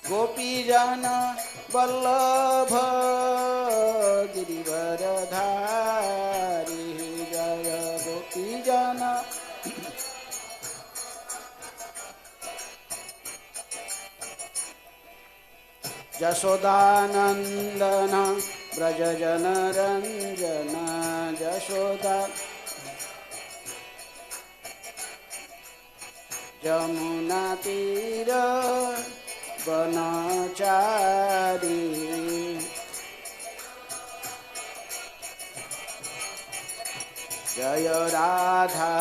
गोपीजन वल्लभ गिरिवरधारी जय गोपीजन यशोदानंदन ब्रज जनरंजन यशोदा यमुना तीर वनचारी जय राधा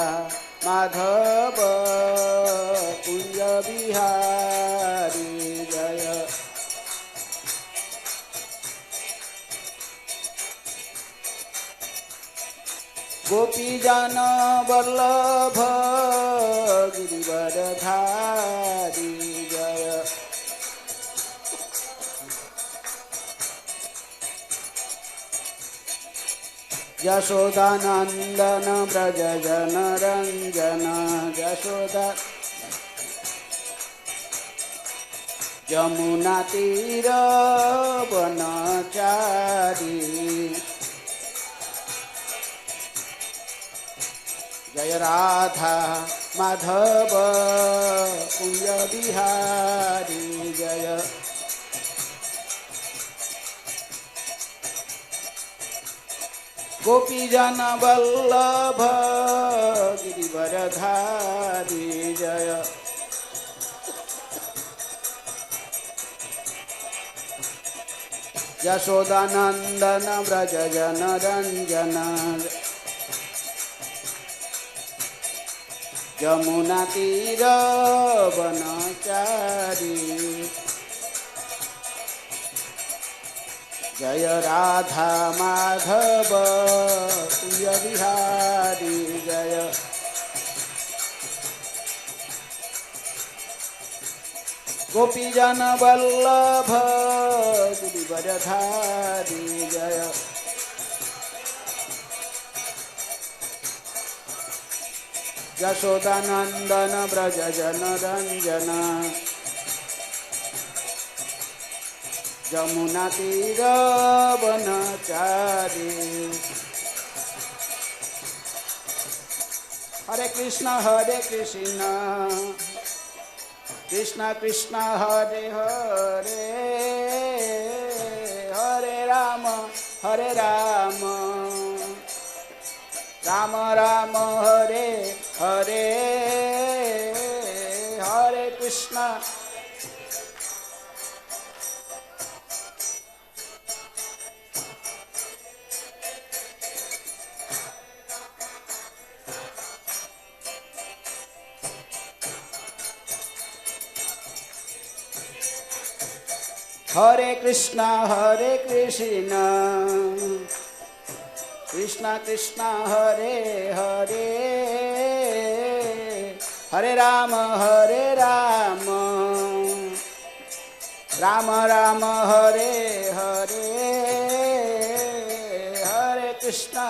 माधव कुंज बिहारी जय गोपीजन वल्लभ गिरिवरधारी जय यशोदानंदन ब्रज जनरंजन यशोदा यमुना तीर वनचारी जय राधा माधव कुंज बिहारी जय गोपीजन वल्लभ गिरिवरधारी जय यशोदानंदन ब्रज जनरंजन यमुना तीर वनचारी जय राधा माधव कुंज बिहारी जय गोपीजन वल्लभ गिरिवरधारी जय यशोदानंदन ब्रज जनरंजन यमुना तीर वनचारी हरे कृष्ण कृष्ण कृष्ण हरे हरे हरे राम राम राम हरे हरे हरे कृष्ण हरे कृष्ण कृष्ण कृष्ण हरे हरे हरे राम राम राम हरे हरे हरे कृष्ण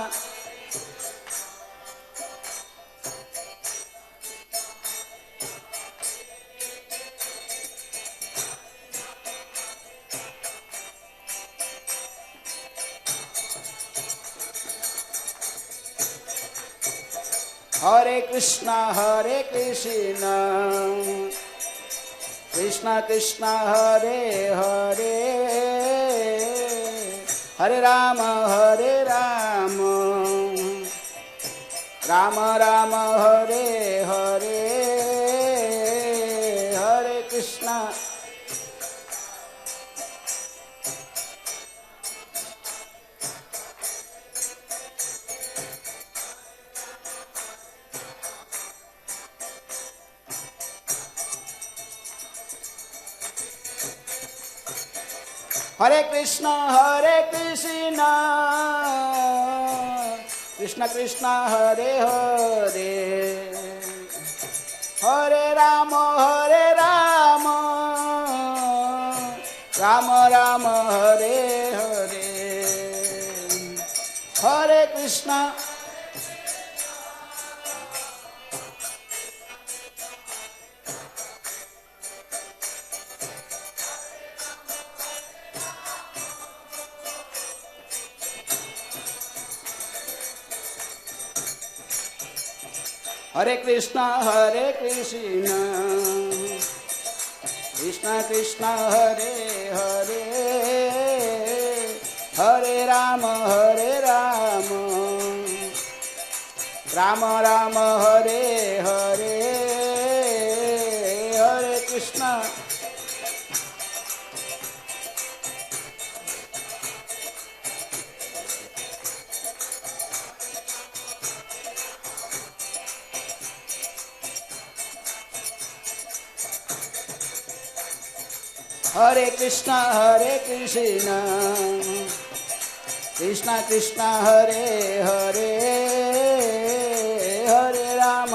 हरे कृष्ण कृष्ण कृष्ण हरे हरे हरे राम राम राम हरे हरे हरे कृष्ण हरे कृष्ण कृष्ण कृष्ण हरे हरे हरे राम राम राम हरे हरे हरे कृष्ण हरे कृष्णा कृष्णा कृष्णा हरे हरे, हरे राम राम राम हरे हरे, हरे कृष्णा हरे कृष्णा कृष्णा कृष्णा हरे हरे, हरे राम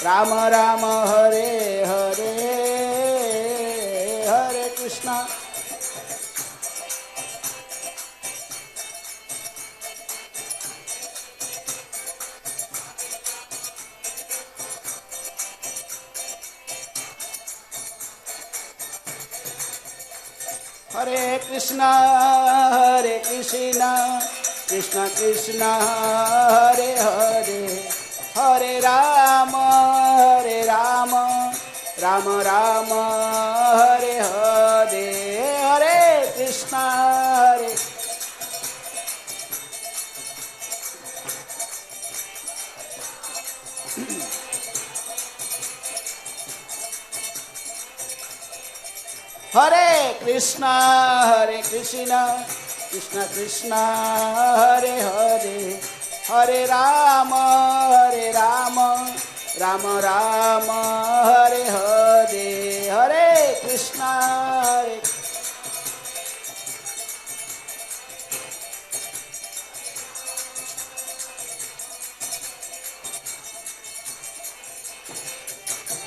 राम राम हरे हरे, हरे कृष्णा हरे कृष्णा कृष्णा कृष्णा हरे हरे, हरे राम राम राम हरे हरे, हरे कृष्णा हरे कृष्णा कृष्णा कृष्णा हरे हरे, हरे राम राम राम हरे हरे, हरे कृष्णा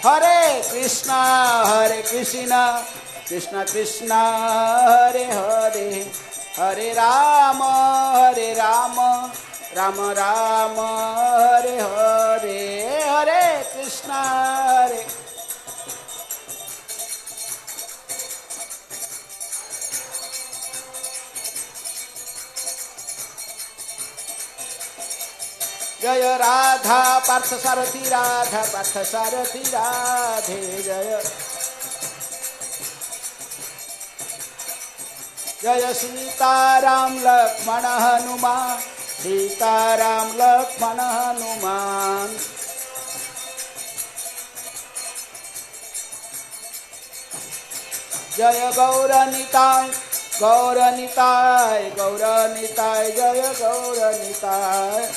हरे कृष्णा कृष्णा कृष्णा हरे हरे, हरे राम राम राम हरे हरे, हरे कृष्णा जय राधा पार्थ सारथी राधे जय, जय सीताराम लक्ष्मण हनुमान, सीताराम लक्ष्मण हनुमान, जय गौरनिताय जय गौरनिताय,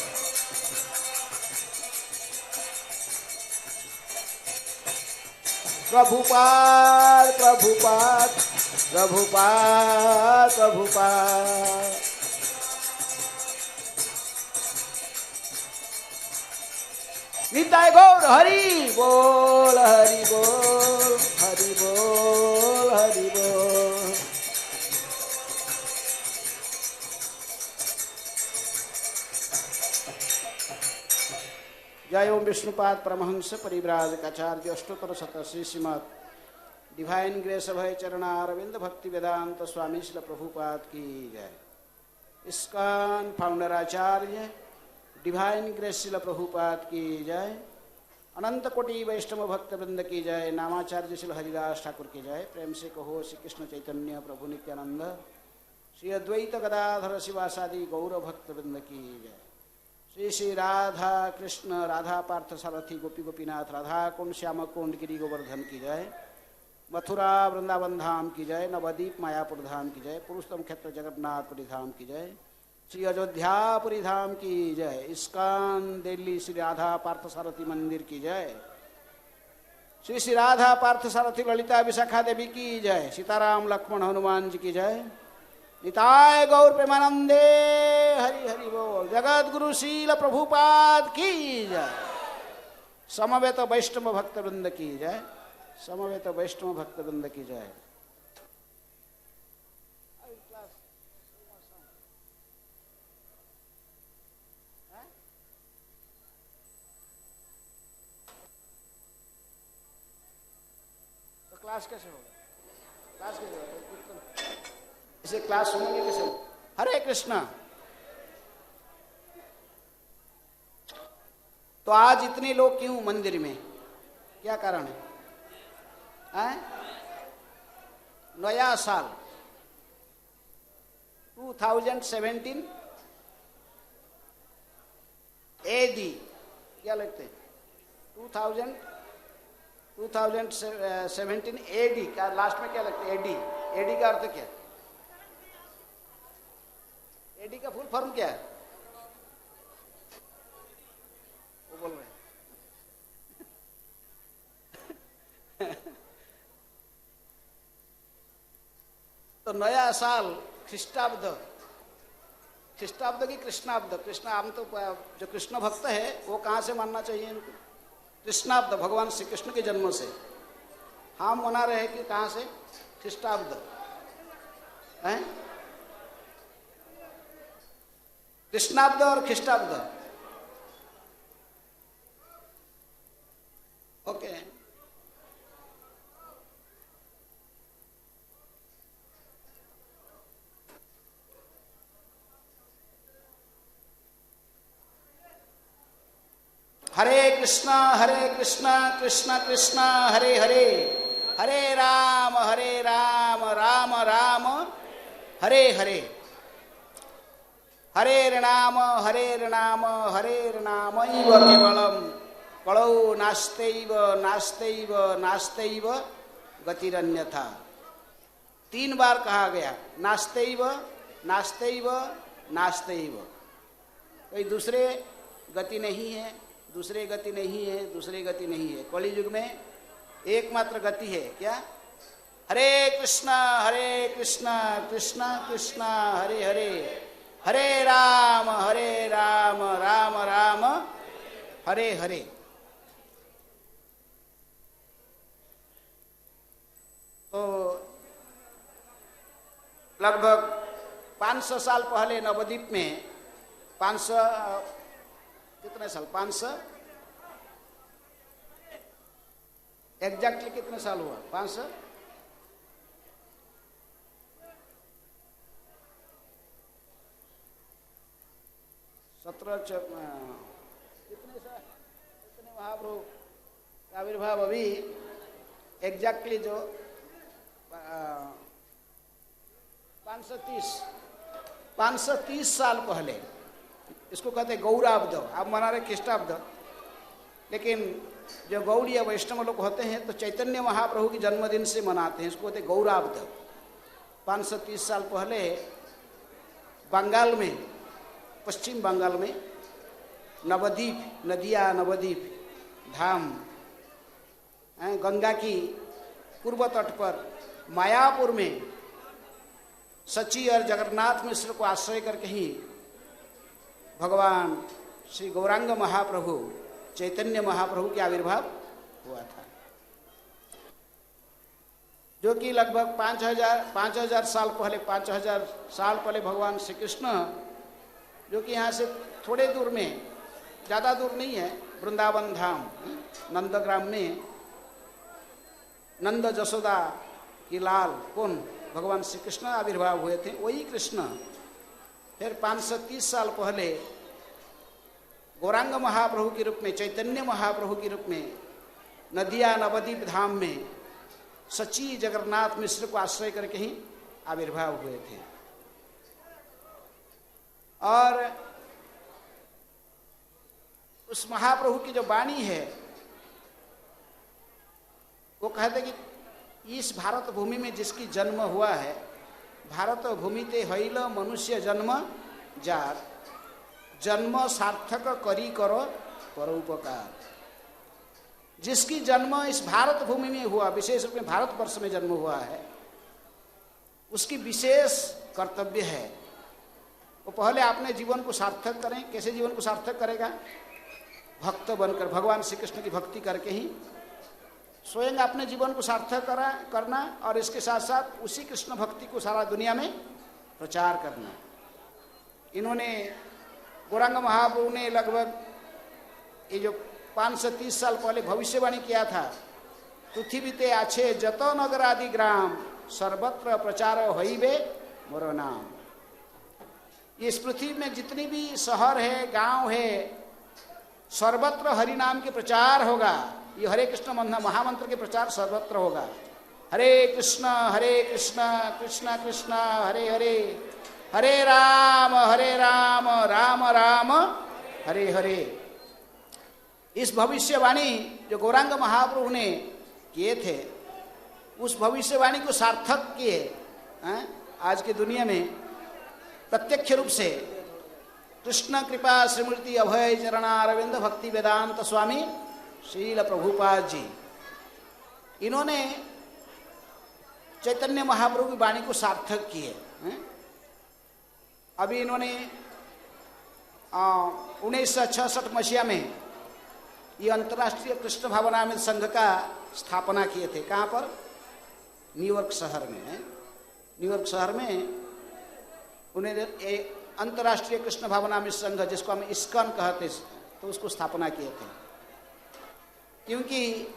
प्रभुपाद निताय गौर हरि बोल हरि बोल हरि बोल हरि बोल। जय ओम विष्णुपाद परमहंस परिव्राजकाचार्य अष्टोत्तर शतश्री श्रीमद डिवाइन ग्रेस अभय चरणारविंद भक्ति वेदांत स्वामी श्रील प्रभुपाद की जय। इस्कॉन फाउंडर आचार्य डिवाइन ग्रेस श्रील प्रभुपाद की जय। अनंत कोटि वैष्णव भक्त वृंद की जय। नामाचार्य श्री हरिदास ठाकुर की जय। प्रेम से कहो श्री कृष्ण चैतन्य प्रभु नित्यानंद श्री अद्वैत गदाधर शिवासादि गौर भक्त वृंद की जय। श्री श्री राधा कृष्ण राधा पार्थ सारथी गोपी गोपीनाथ राधा कुंड श्याम कुंड गिरी गोवर्धन की जय। मथुरा वृंदावन धाम की जय। नवदीप मायापुर धाम की जय। पुरुषोत्तम क्षेत्र जगन्नाथपुरी धाम की जय। श्री अयोध्यापुरी धाम की जय। इस्कॉन दिल्ली श्री राधा पार्थ सारथी मंदिर की जय। श्री श्री राधा पार्थ सारथी ललिता विशाखा देवी की जय। सीताराम लक्ष्मण हनुमान जी की जय। निताय गौर प्रेमानंदे हरि हरि बोल। जगत गुरु शील प्रभुपाद की जय। समवेत वैष्णव भक्त वृंद की जय। समवेत वैष्णव भक्त वृंद की जय। तो क्लास कैसे होगा? क्लास कैसे होगा? इसे क्लास सुनेंगे कैसे? हरे कृष्णा। तो आज इतने लोग क्यों मंदिर में, क्या कारण है? नया साल 2017 एडी, क्या लगते हैं? 2017 एडी का लास्ट में क्या लगता है? एडी। एडी का अर्थ क्या? एडी का फुल फॉर्म क्या है? वो बोल रहे तो नया साल ख्रिस्टाब्द, ख्रिस्टाब्द की कृष्णाब्द, कृष्ण हम तो जो कृष्ण भक्त है वो कहाँ से मानना चाहिए इनको? कृष्णाब्द, भगवान श्री कृष्ण के जन्म से। हम मना रहे हैं कि कहाँ से? ख्रिस्टाब्द है, कृष्णाब्द और ख्रिस्टाब्द। ओके, हरे कृष्णा कृष्ण कृष्ण हरे हरे, हरे राम राम राम हरे हरे, हरे नाम केवलम कलौ नास्त्यैव नास्त्यैव नास्त्यैव गतिरन्यथा। 3 बार कहा गया नास्त्यैव नास्त्यैव नास्त्यैव, कोई दूसरे गति नहीं है, दूसरे गति नहीं है, दूसरे गति नहीं है। कलि युग में एकमात्र गति है, क्या? हरे कृष्णा कृष्ण कृष्ण हरे हरे, हरे राम राम राम हरे हरे। तो लगभग 500 साल पहले नवद्वीप में, 500 कितने साल, 500 एग्जैक्टली कितने साल हुआ? 500 17 कितने महाप्रभु का आविर्भाव अभी एग्जैक्टली जो 530 साल पहले, इसको कहते हैं गौराब्द। आप मना रहे ख्रिस्टाब्द, लेकिन जो गौड़ीय वैष्णव लोग होते हैं तो चैतन्य महाप्रभु की जन्मदिन से मनाते हैं, इसको कहते हैं गौराब्द। 530 साल पहले बंगाल में, पश्चिम बंगाल में नवद्वीप, नदिया नवद्वीप धाम, गंगा की पूर्व तट पर मायापुर में सची और जगन्नाथ मिश्र को आश्रय करके ही भगवान श्री गौरांग महाप्रभु चैतन्य महाप्रभु के आविर्भाव हुआ था, जो कि लगभग 5000 साल पहले, 5000 साल पहले भगवान श्री कृष्ण, जो कि यहाँ से थोड़े दूर में, ज़्यादा दूर नहीं है, वृंदावन धाम नंदग्राम में नंद जसोदा की लाल कौन भगवान श्री कृष्ण आविर्भाव हुए थे, वही कृष्ण फिर 530 साल पहले गौरांग महाप्रभु के रूप में, चैतन्य महाप्रभु के रूप में नदिया नवद्वीप धाम में सची जगन्नाथ मिश्र को आश्रय करके ही आविर्भाव हुए थे। और उस महाप्रभु की जो वाणी है वो कहते कि इस भारत भूमि में जिसकी जन्म हुआ है, भारत भूमि ते हईल मनुष्य जन्म जार, जन्म सार्थक करी करो परोपकार। जिसकी जन्म इस भारत भूमि में हुआ, विशेष रूप में भारतवर्ष में जन्म हुआ है, उसकी विशेष कर्तव्य है वो पहले अपने जीवन को सार्थक करें। कैसे जीवन को सार्थक करेगा? भक्त बनकर, भगवान श्री कृष्ण की भक्ति करके ही स्वयं अपने जीवन को सार्थक करना, और इसके साथ साथ उसी कृष्ण भक्ति को सारा दुनिया में प्रचार करना। इन्होंने, गौरांग महाप्रभु ने लगभग ये जो 530 साल पहले भविष्यवाणी किया था, पृथ्वीते आछे जतो नगर आदि ग्राम सर्वत्र प्रचार होइबे मोर नाम। इस पृथ्वी में जितनी भी शहर है, गांव है, सर्वत्र हरि नाम के प्रचार होगा। ये हरे कृष्ण महामंत्र के प्रचार सर्वत्र होगा। हरे कृष्ण कृष्ण कृष्ण हरे हरे, हरे राम राम राम हरे हरे। इस भविष्यवाणी जो गौरांग महाप्रभु ने किए थे, उस भविष्यवाणी को सार्थक किए आज की दुनिया में प्रत्यक्ष रूप से कृष्ण कृपा श्रीमूर्ति अभय चरणारविंद भक्ति वेदांत स्वामी श्रील प्रभुपाद जी, इन्होंने चैतन्य महाप्रभु की वाणी को सार्थक किए। अभी इन्होंने 1966 मसीहा में ये अंतर्राष्ट्रीय कृष्ण भावनामृत संघ का स्थापना किए थे। कहाँ पर? न्यूयॉर्क शहर में। न्यूयॉर्क शहर में उन्हें अंतर्राष्ट्रीय कृष्ण भावनामृत संघ, जिसको हम इस्कॉन कहते, तो उसको स्थापना किए थे। क्योंकि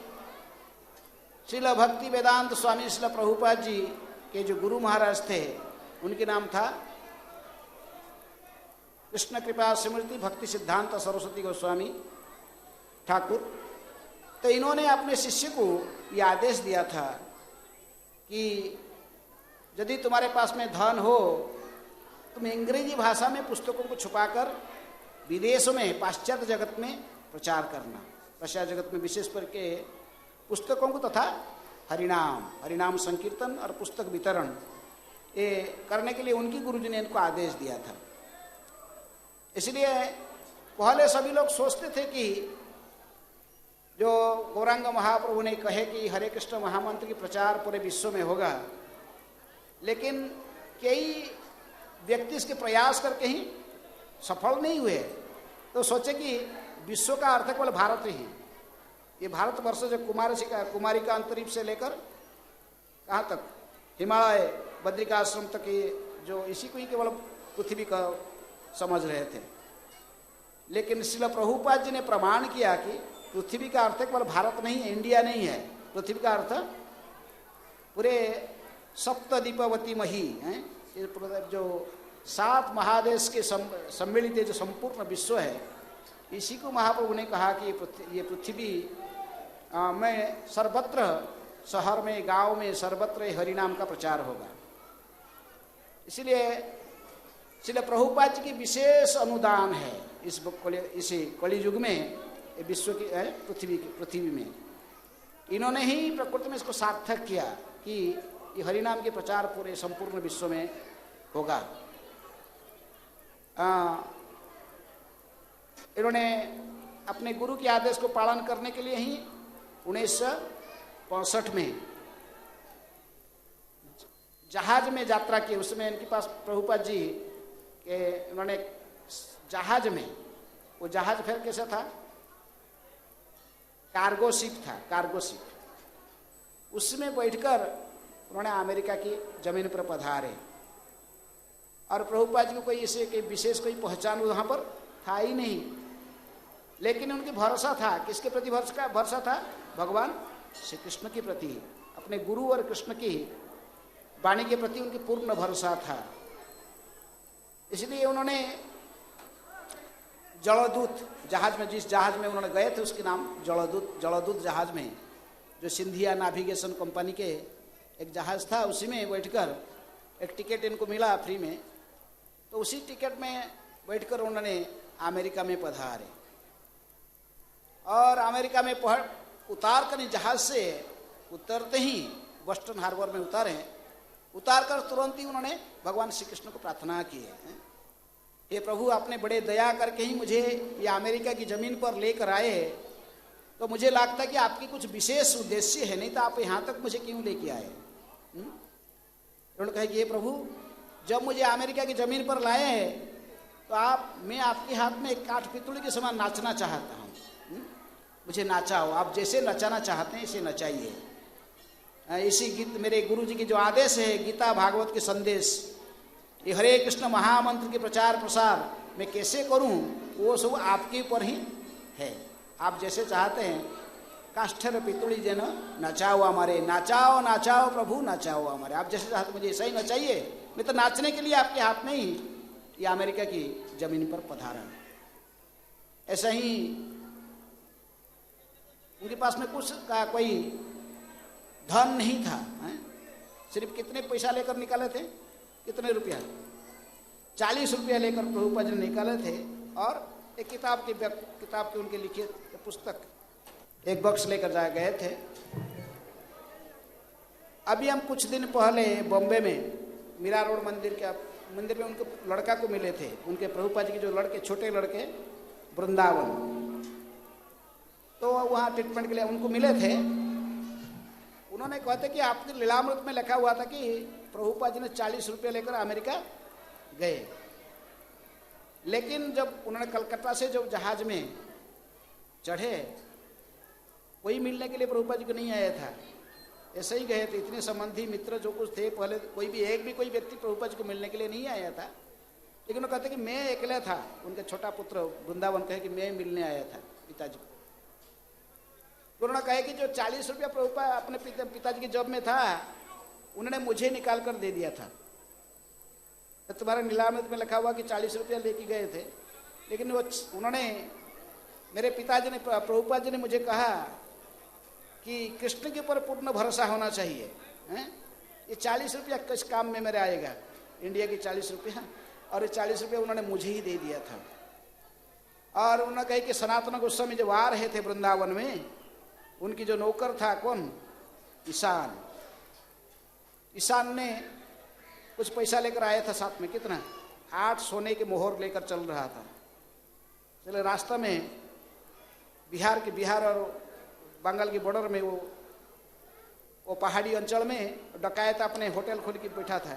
श्रील भक्ति वेदांत स्वामी श्रील प्रभुपाद जी के जो गुरु महाराज थे, उनके नाम था कृष्ण कृपा स्मृति भक्ति सिद्धांत सरस्वती गोस्वामी ठाकुर। तो इन्होंने अपने शिष्य को यह आदेश दिया था कि यदि तुम्हारे पास में धन हो, तुम अंग्रेजी भाषा में पुस्तकों को छुपाकर विदेशों में पाश्चात्य जगत में प्रचार करना। पाश्चात्य जगत में विशेष करके पुस्तकों को तथा हरिनाम संकीर्तन और पुस्तक वितरण ये करने के लिए उनकी गुरुजी ने इनको आदेश दिया था। इसलिए पहले सभी लोग सोचते थे कि जो गौरांग महाप्रभु ने कहे कि हरे कृष्ण महामंत्र की प्रचार पूरे विश्व में होगा, लेकिन कई व्यक्ति इसके प्रयास करके ही सफल नहीं हुए। तो सोचे कि विश्व का अर्थ केवल भारत ही, ये भारतवर्ष जो कुमारी का अंतरिक्ष से लेकर कहाँ तक, हिमालय बद्रिकाश्रम तक, ये जो इसी को ही केवल पृथ्वी का समझ रहे थे। लेकिन श्रील प्रभुपाद जी ने प्रमाण किया कि पृथ्वी का अर्थ केवल भारत नहीं है, इंडिया नहीं है। पृथ्वी का अर्थ पूरे सप्तदीपवती मही है, जो 7 महादेश के सम्मिलित जो संपूर्ण विश्व है, इसी को महाप्रभु ने कहा कि ये पृथ्वी में सर्वत्र, शहर में गांव में सर्वत्र हरिनाम का प्रचार होगा। इसलिए श्रील प्रभुपाद जी की विशेष अनुदान है इसी कलि युग में, विश्व की पृथ्वी में। इन्होंने ही प्रकृति में इसको सार्थक किया कि ये हरिनाम के प्रचार पूरे संपूर्ण विश्व में होगा। इन्होंने अपने गुरु के आदेश को पालन करने के लिए ही 1965 में जहाज में यात्रा की। उसमें इनके पास प्रभुपाद जी के उन्होंने जहाज में, वो जहाज फिर कैसा था, कार्गो शिप था, कार्गो शिप। उसमें बैठकर उन्होंने अमेरिका की जमीन पर पधारे। और प्रभुपाद जी को कोई इसे कोई विशेष कोई पहचान वहाँ पर था ही नहीं, लेकिन उनकी भरोसा था। किसके प्रति भरोसा था? भगवान श्री कृष्ण के प्रति, अपने गुरु और कृष्ण की वाणी के प्रति उनकी पूर्ण भरोसा था। इसलिए उन्होंने जलदूत जहाज में, जिस जहाज में उन्होंने गए थे उसके नाम जलदूत जहाज में, जो सिंधिया नेविगेशन कंपनी के एक जहाज था, उसी में बैठकर एक टिकट इनको मिला फ्री में। तो उसी टिकट में बैठकर उन्होंने अमेरिका में पधारे। और अमेरिका में उतार कर जहाज से उतरते ही बोस्टन हार्बर में उतार कर तुरंत ही उन्होंने भगवान श्री कृष्ण को प्रार्थना की है, हे प्रभु, आपने बड़े दया करके ही मुझे ये अमेरिका की जमीन पर लेकर आए, तो मुझे लगता है कि आपकी कुछ विशेष उद्देश्य है, नहीं तो आप यहाँ तक मुझे क्यों लेके आए। उन्होंने कहा कि हे प्रभु, जब मुझे अमेरिका की जमीन पर लाए हैं तो मैं आपके हाथ में एक काठपितुली के समान नाचना चाहता हूँ। मुझे नचाओ, आप जैसे नचाना चाहते हैं इसे नचाइए। इसी गीत मेरे गुरु जी की जो आदेश है, गीता भागवत के संदेश, ये हरे कृष्ण महामंत्र के प्रचार प्रसार मैं कैसे करूं, वो सब आपके ऊपर ही है। आप जैसे चाहते हैं, काष्ठर पितुड़ी जन नचाओ हमारे, नाचाओ नाचाओ प्रभु नचाओ हमारे। आप जैसे चाहते मुझे ऐसा ही नचाइए। मैं तो नाचने के लिए आपके हाथ में ही ये अमेरिका की जमीन पर पधारा। ऐसा ही उनके पास में कुछ का कोई धन नहीं था, सिर्फ कितने पैसा लेकर निकाले थे, कितने रुपया, 40 रुपया लेकर प्रभुपाद जी निकाले थे और एक किताब की उनके लिखे पुस्तक एक बॉक्स लेकर जा गए थे। अभी हम कुछ दिन पहले बॉम्बे में मीरा रोड मंदिर में उनके लड़का को मिले थे, उनके प्रभुपाद जी के जो लड़के, छोटे लड़के वृंदावन, तो वहाँ ट्रीटमेंट के लिए उनको मिले थे। उन्होंने कहते कि आपके लीलामृत में लिखा हुआ था कि प्रभुपाद जी ने 40 रुपये लेकर अमेरिका गए, लेकिन जब उन्होंने कलकत्ता से जब जहाज में चढ़े, कोई मिलने के लिए प्रभुपाद जी को नहीं आया था, ऐसे ही गए थे। इतने संबंधी मित्र जो कुछ थे पहले, कोई व्यक्ति प्रभुपाद जी को मिलने के लिए नहीं आया था, लेकिन वो कहते कि मैं अकेला था। उनका छोटा पुत्र वृंदावन कहे कि मैं मिलने आया था पिताजी को। तो उन्होंने कहा कि जो 40 रुपया प्रभुपाद अपने पिताजी की जॉब में था, उन्होंने मुझे निकाल कर दे दिया था। तो तुम्हारे नीलामृत में लिखा हुआ कि 40 रुपया लेके गए थे, लेकिन उन्होंने, मेरे पिताजी ने, प्रभुपाद जी ने मुझे कहा कि कृष्ण के ऊपर पूर्ण भरोसा होना चाहिए, ये 40 रुपया किस काम में मेरे आएगा, इंडिया की 40 रुपया, और ये 40 रुपया उन्होंने मुझे ही दे दिया था। और उन्होंने कहा कि सनातन गोस्वामी जो आ रहे थे वृंदावन में, उनकी जो नौकर था कौन, ईशान ने कुछ पैसा लेकर आया था साथ में, कितना, 8 सोने के मोहर लेकर चल रहा था। चले रास्ता में बिहार और बंगाल की बॉर्डर में वो पहाड़ी अंचल में डकायत अपने होटल खोल के बैठा था,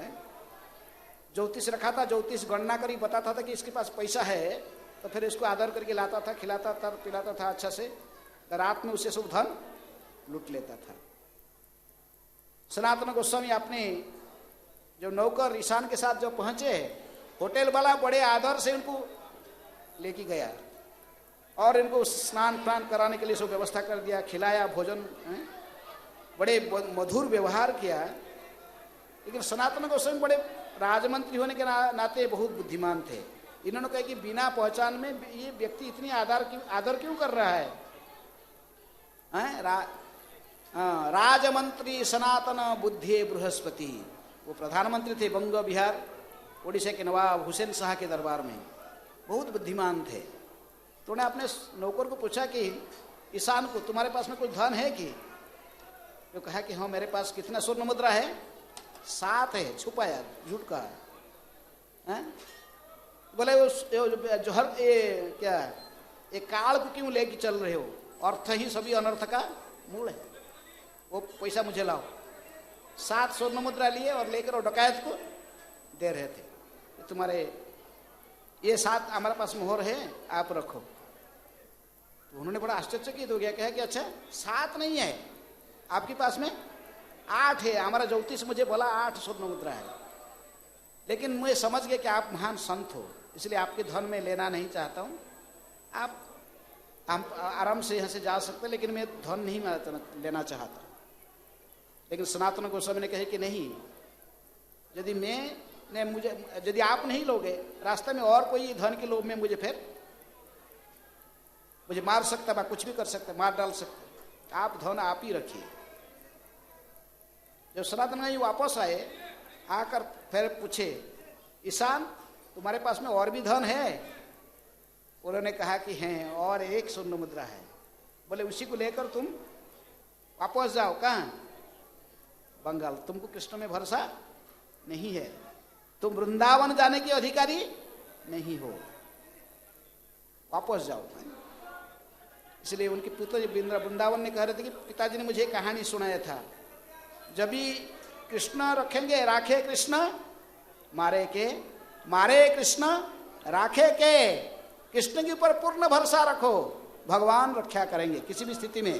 ज्योतिष रखा था, ज्योतिष गणना करी बताता था कि इसके पास पैसा है, तो फिर इसको आदर करके लाता था, खिलाता था, पिलाता था अच्छा से, रात में उसे सब धन लूट लेता था। सनातन गोस्वामी अपने जो नौकर ईशान के साथ जो पहुंचे, होटल वाला बड़े आदर से इनको लेके गया और इनको स्नान पान कराने के लिए सब व्यवस्था कर दिया, खिलाया, भोजन, बड़े मधुर व्यवहार किया। लेकिन सनातन गोस्वामी बड़े राजमंत्री होने के नाते बहुत बुद्धिमान थे। इन्होंने कहा कि बिना पहचान में ये व्यक्ति इतनी आदर क्यों कर रहा है, राजमंत्री सनातन बुद्धि बृहस्पति, वो प्रधानमंत्री थे बंग बिहार उड़ीसा के नवाब हुसैन शाह के दरबार में, बहुत बुद्धिमान थे। तो उन्होंने अपने नौकर को पूछा कि ईशान को, तुम्हारे पास में कुछ धन है कि? तो कहा कि हाँ मेरे पास कितना स्वर्ण मुद्रा है, 7 है, छुपाया, झूठ का है। बोले जो हर क्या एक काल को क्यों लेके चल रहे हो, अर्थ ही सभी अनर्थ का मूल है, वो पैसा मुझे लाओ। 7 स्वर्ण मुद्रा लिए और लेकर और डकायत को दे रहे थे, तुम्हारे ये 7 हमारे पास मोहर है, आप रखो। तो उन्होंने बड़ा आश्चर्यचकित हो गया, कहा कि अच्छा 7 नहीं है आपके पास में, 8 है, हमारा ज्योतिष मुझे बोला 8 स्वर्ण मुद्रा है। लेकिन मुझे समझ गया कि आप महान संत हो, इसलिए आपके धन में लेना नहीं चाहता हूँ, आप आराम से यहाँ से जा सकते, लेकिन मैं धन नहीं लेना चाहता। लेकिन सनातन गोस्वामी ने कहे कि नहीं, यदि आप नहीं लोगे, रास्ते में और कोई धन के लोभ में मुझे मार सकता है, कुछ भी कर सकता है, मार डाल सकता है, आप धन आप ही रखिए। जब सनातन जी वापस आए, आकर फिर पूछे, ईशान तुम्हारे पास में और भी धन है? उन्होंने कहा कि हैं, और 1 स्वर्ण मुद्रा है। बोले उसी को लेकर तुम वापस जाओ। कहाँ? बंगाल। तुमको कृष्ण में भरोसा नहीं है, तुम वृंदावन जाने के अधिकारी नहीं हो, वापस जाओ। इसलिए उनके पुत्र वृंदावन ने कह रहे थे कि पिताजी ने मुझे कहानी सुनाया था, जब भी कृष्ण रखेंगे, राखे कृष्ण मारे कृष्ण राखे के, कृष्ण के ऊपर पूर्ण भरोसा रखो, भगवान रक्षा करेंगे किसी भी स्थिति में।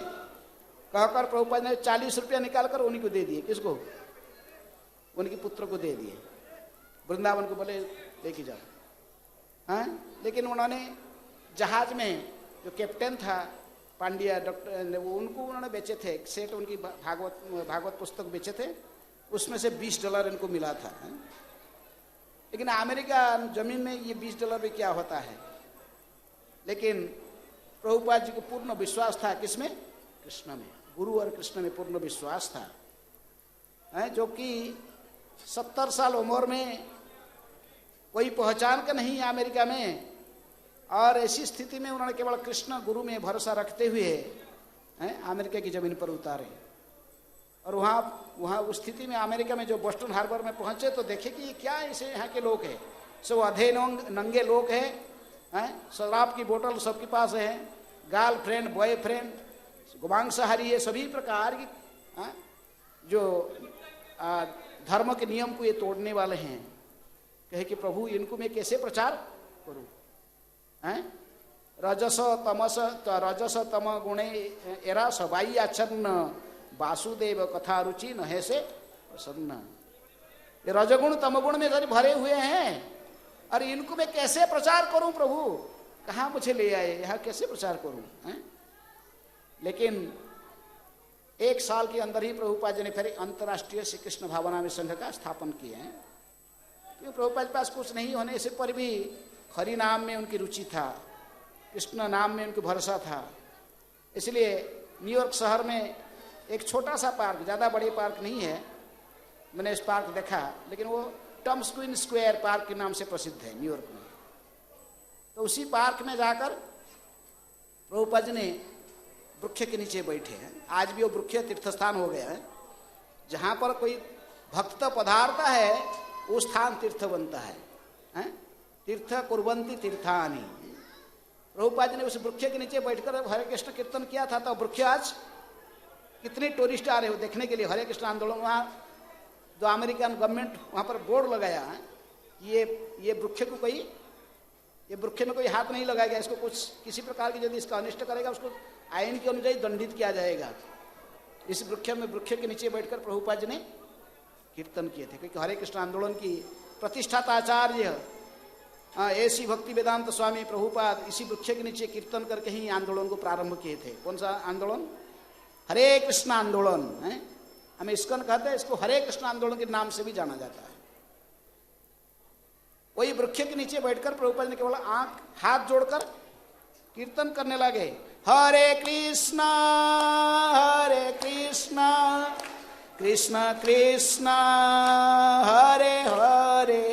कहकर प्रभुपाद ने 40 रुपया निकालकर उन्हीं को दे दिए। किसको? उनके पुत्र को दे दिए। वृंदावन को बोले लेके जाओ। हाँ, लेकिन उन्होंने जहाज में जो कैप्टन था पांड्या डॉक्टर, उनको उन्होंने बेचे थे, एक सेट उनकी भागवत पुस्तक बेचे थे, उसमें से $20 इनको मिला था। लेकिन अमेरिका जमीन में ये $20 भी क्या होता है। लेकिन प्रभुपाद जी को पूर्ण विश्वास था किसमें? कृष्ण में, गुरु और कृष्ण में पूर्ण विश्वास था, जो कि 70 साल उम्र में कोई पहचान का नहीं है अमेरिका में, और ऐसी स्थिति में उन्होंने केवल कृष्ण गुरु में भरोसा रखते हुए अमेरिका की जमीन पर उतारे। और वहाँ उस स्थिति में अमेरिका में जो बोस्टन हार्बर में पहुंचे तो देखे कि ये क्या ऐसे यहाँ के लोग हैं, सब अधे नंगे लोग हैं, शराब की बोतल सबके पास है, गर्लफ्रेंड बॉयफ्रेंड, गुमांसाहारी है, सभी प्रकार की जो धर्म के नियम को ये तोड़ने वाले हैं। कहे कि प्रभु इनको मैं कैसे प्रचार करूं? रजस तम गुणे एरा सबाई आचन्न वासुदेव कथा रुचि न है से प्रसन्न। ये रजगुण तमगुण में भरे हुए हैं, और इनको मैं कैसे प्रचार करूं प्रभु? कहाँ मुझे ले आए, यहाँ कैसे प्रचार करूं? लेकिन 1 साल के अंदर ही प्रभुपाद जी ने फिर अंतर्राष्ट्रीय श्री कृष्ण भावनामृत संघ का स्थापन किए हैं। क्योंकि प्रभुपाद के पास कुछ नहीं होने से पर भी हरि नाम में उनकी रुचि था, कृष्ण नाम में उनकी भरोसा था। इसलिए न्यूयॉर्क शहर में एक छोटा सा पार्क, ज़्यादा बड़ी पार्क नहीं है, मैंने इस पार्क देखा, लेकिन वो टॉम्स क्वीन स्क्वायर पार्क के नाम से प्रसिद्ध है न्यूयॉर्क में। तो उसी पार्क में जाकर प्रभुपाद जी ने वृक्ष के नीचे बैठे हैं। आज भी वो वृक्ष तीर्थस्थान हो गया है, जहाँ पर कोई भक्त पधारता है वो स्थान तीर्थ बनता है। तीर्थ कुर्वन्ति तीर्थानि। प्रभुपाद जी ने उस वृक्ष के नीचे बैठकर हरे कृष्ण कीर्तन किया था। तो वृक्ष आज कितने टूरिस्ट आ रहे हो देखने के लिए हरे कृष्ण आंदोलन। वहाँ जो अमेरिकन गवर्नमेंट वहाँ पर बोर्ड लगाया है, ये वृक्ष को कोई, ये वृक्ष में कोई हाथ नहीं लगाएगा, इसको कुछ किसी प्रकार की यदि इसका अनिष्ट करेगा उसको आईन के अनुसार दंडित किया जाएगा। इस वृक्ष के नीचे बैठकर प्रभुपाद जी ने कीर्तन किए थे, क्योंकि हरे कृष्ण आंदोलन की प्रतिष्ठाता आचार्य ऐसी भक्ति वेदांत स्वामी प्रभुपाद इसी वृक्ष के नीचे कीर्तन करके ही आंदोलन को प्रारंभ किए थे। कौन सा आंदोलन? हरे कृष्ण आंदोलन है। हमें इस्कॉन कहते हैं, इसको हरे कृष्ण आंदोलन के नाम से भी जाना जाता है। वही वृक्ष के नीचे बैठकर प्रभुपाद ने केवल हाथ जोड़कर कीर्तन करने लगे, हरे कृष्ण कृष्ण कृष्ण हरे हरे,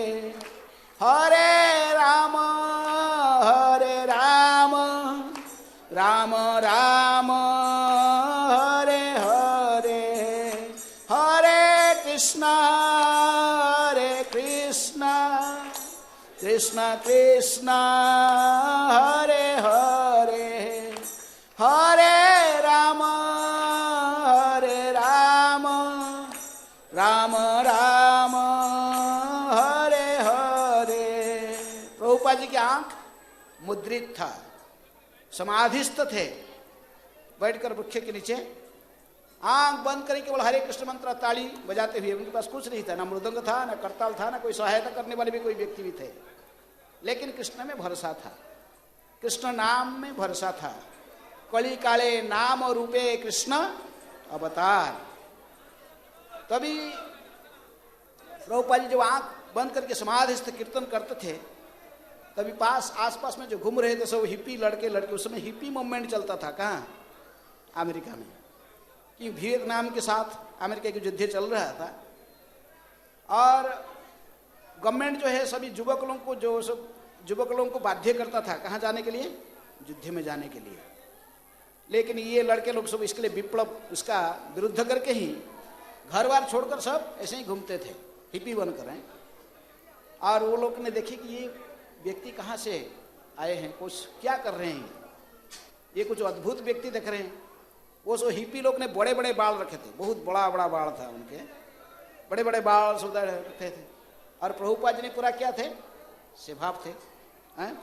हरे राम राम राम हरे हरे, हरे कृष्ण कृष्ण कृष्ण हरे हरे, हरे राम राम राम हरे हरे। प्रभुपाद जी की आंख मुद्रित था, समाधिस्थ थे, बैठकर वृक्ष के नीचे आंख बंद करके केवल हरे कृष्ण मंत्र ताली बजाते हुए। उनके पास कुछ नहीं था, ना मृदंग था, ना करताल था, ना कोई सहायता करने वाले भी कोई व्यक्ति भी थे, लेकिन कृष्ण में भरोसा था, कृष्ण नाम में भरोसा था। कली काले नाम रूपे कृष्ण अवतार। तभी प्रभुपाद जी जब आंख बंद करके समाधिस्थ कीर्तन करते थे, तभी आसपास में जो घूम रहे थे सब हिप्पी लड़के, उस समय हिप्पी मूवमेंट चलता था। कहाँ? अमेरिका में, कि वियतनाम के साथ अमेरिका की युद्ध चल रहा था, और गवर्नमेंट जो है सभी युवक लोगों को बाध्य करता था कहाँ जाने के लिए? युद्ध में जाने के लिए। लेकिन ये लड़के लोग सब इसके लिए विप्लव, उसका विरुद्ध करके ही घर बार छोड़कर सब ऐसे ही घूमते थे, हिप्पी बनकर हैं। और वो लोग ने देखे कि ये व्यक्ति कहाँ से आए हैं, कुछ क्या कर रहे हैं, ये कुछ अद्भुत व्यक्ति दिख रहे हैं। वो सो हिप्पी लोग ने बड़े बड़े बाल रखे थे, बहुत बड़ा बड़ा बाल था उनके, बड़े बड़े बाल सुधर रखे थे। और प्रभुपाद जी ने पूरा क्या थे? सेभाव थे,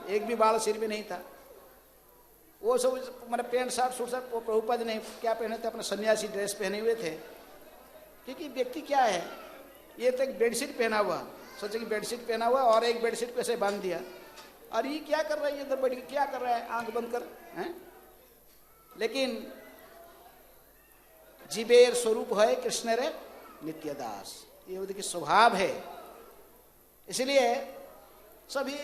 एक भी बाल सिर में नहीं था। वो सब मैंने pant shirt suit shirt, Prabhupada ji ने क्या पहने थे? अपने सन्यासी ड्रेस पहने हुए थे। क्योंकि व्यक्ति क्या है, ये तो एक बेडशीट पहना हुआ, सोचे कि बेडशीट पहना हुआ और एक बेडशीट पे से बांध दिया, और ये क्या कर रहा है, इधर बैठ के क्या कर रहा है आंख बंद कर, हैं? लेकिन जीवेर स्वरूप है कृष्ण रे नित्यदास, ये उनकी स्वभाव है। इसलिए सभी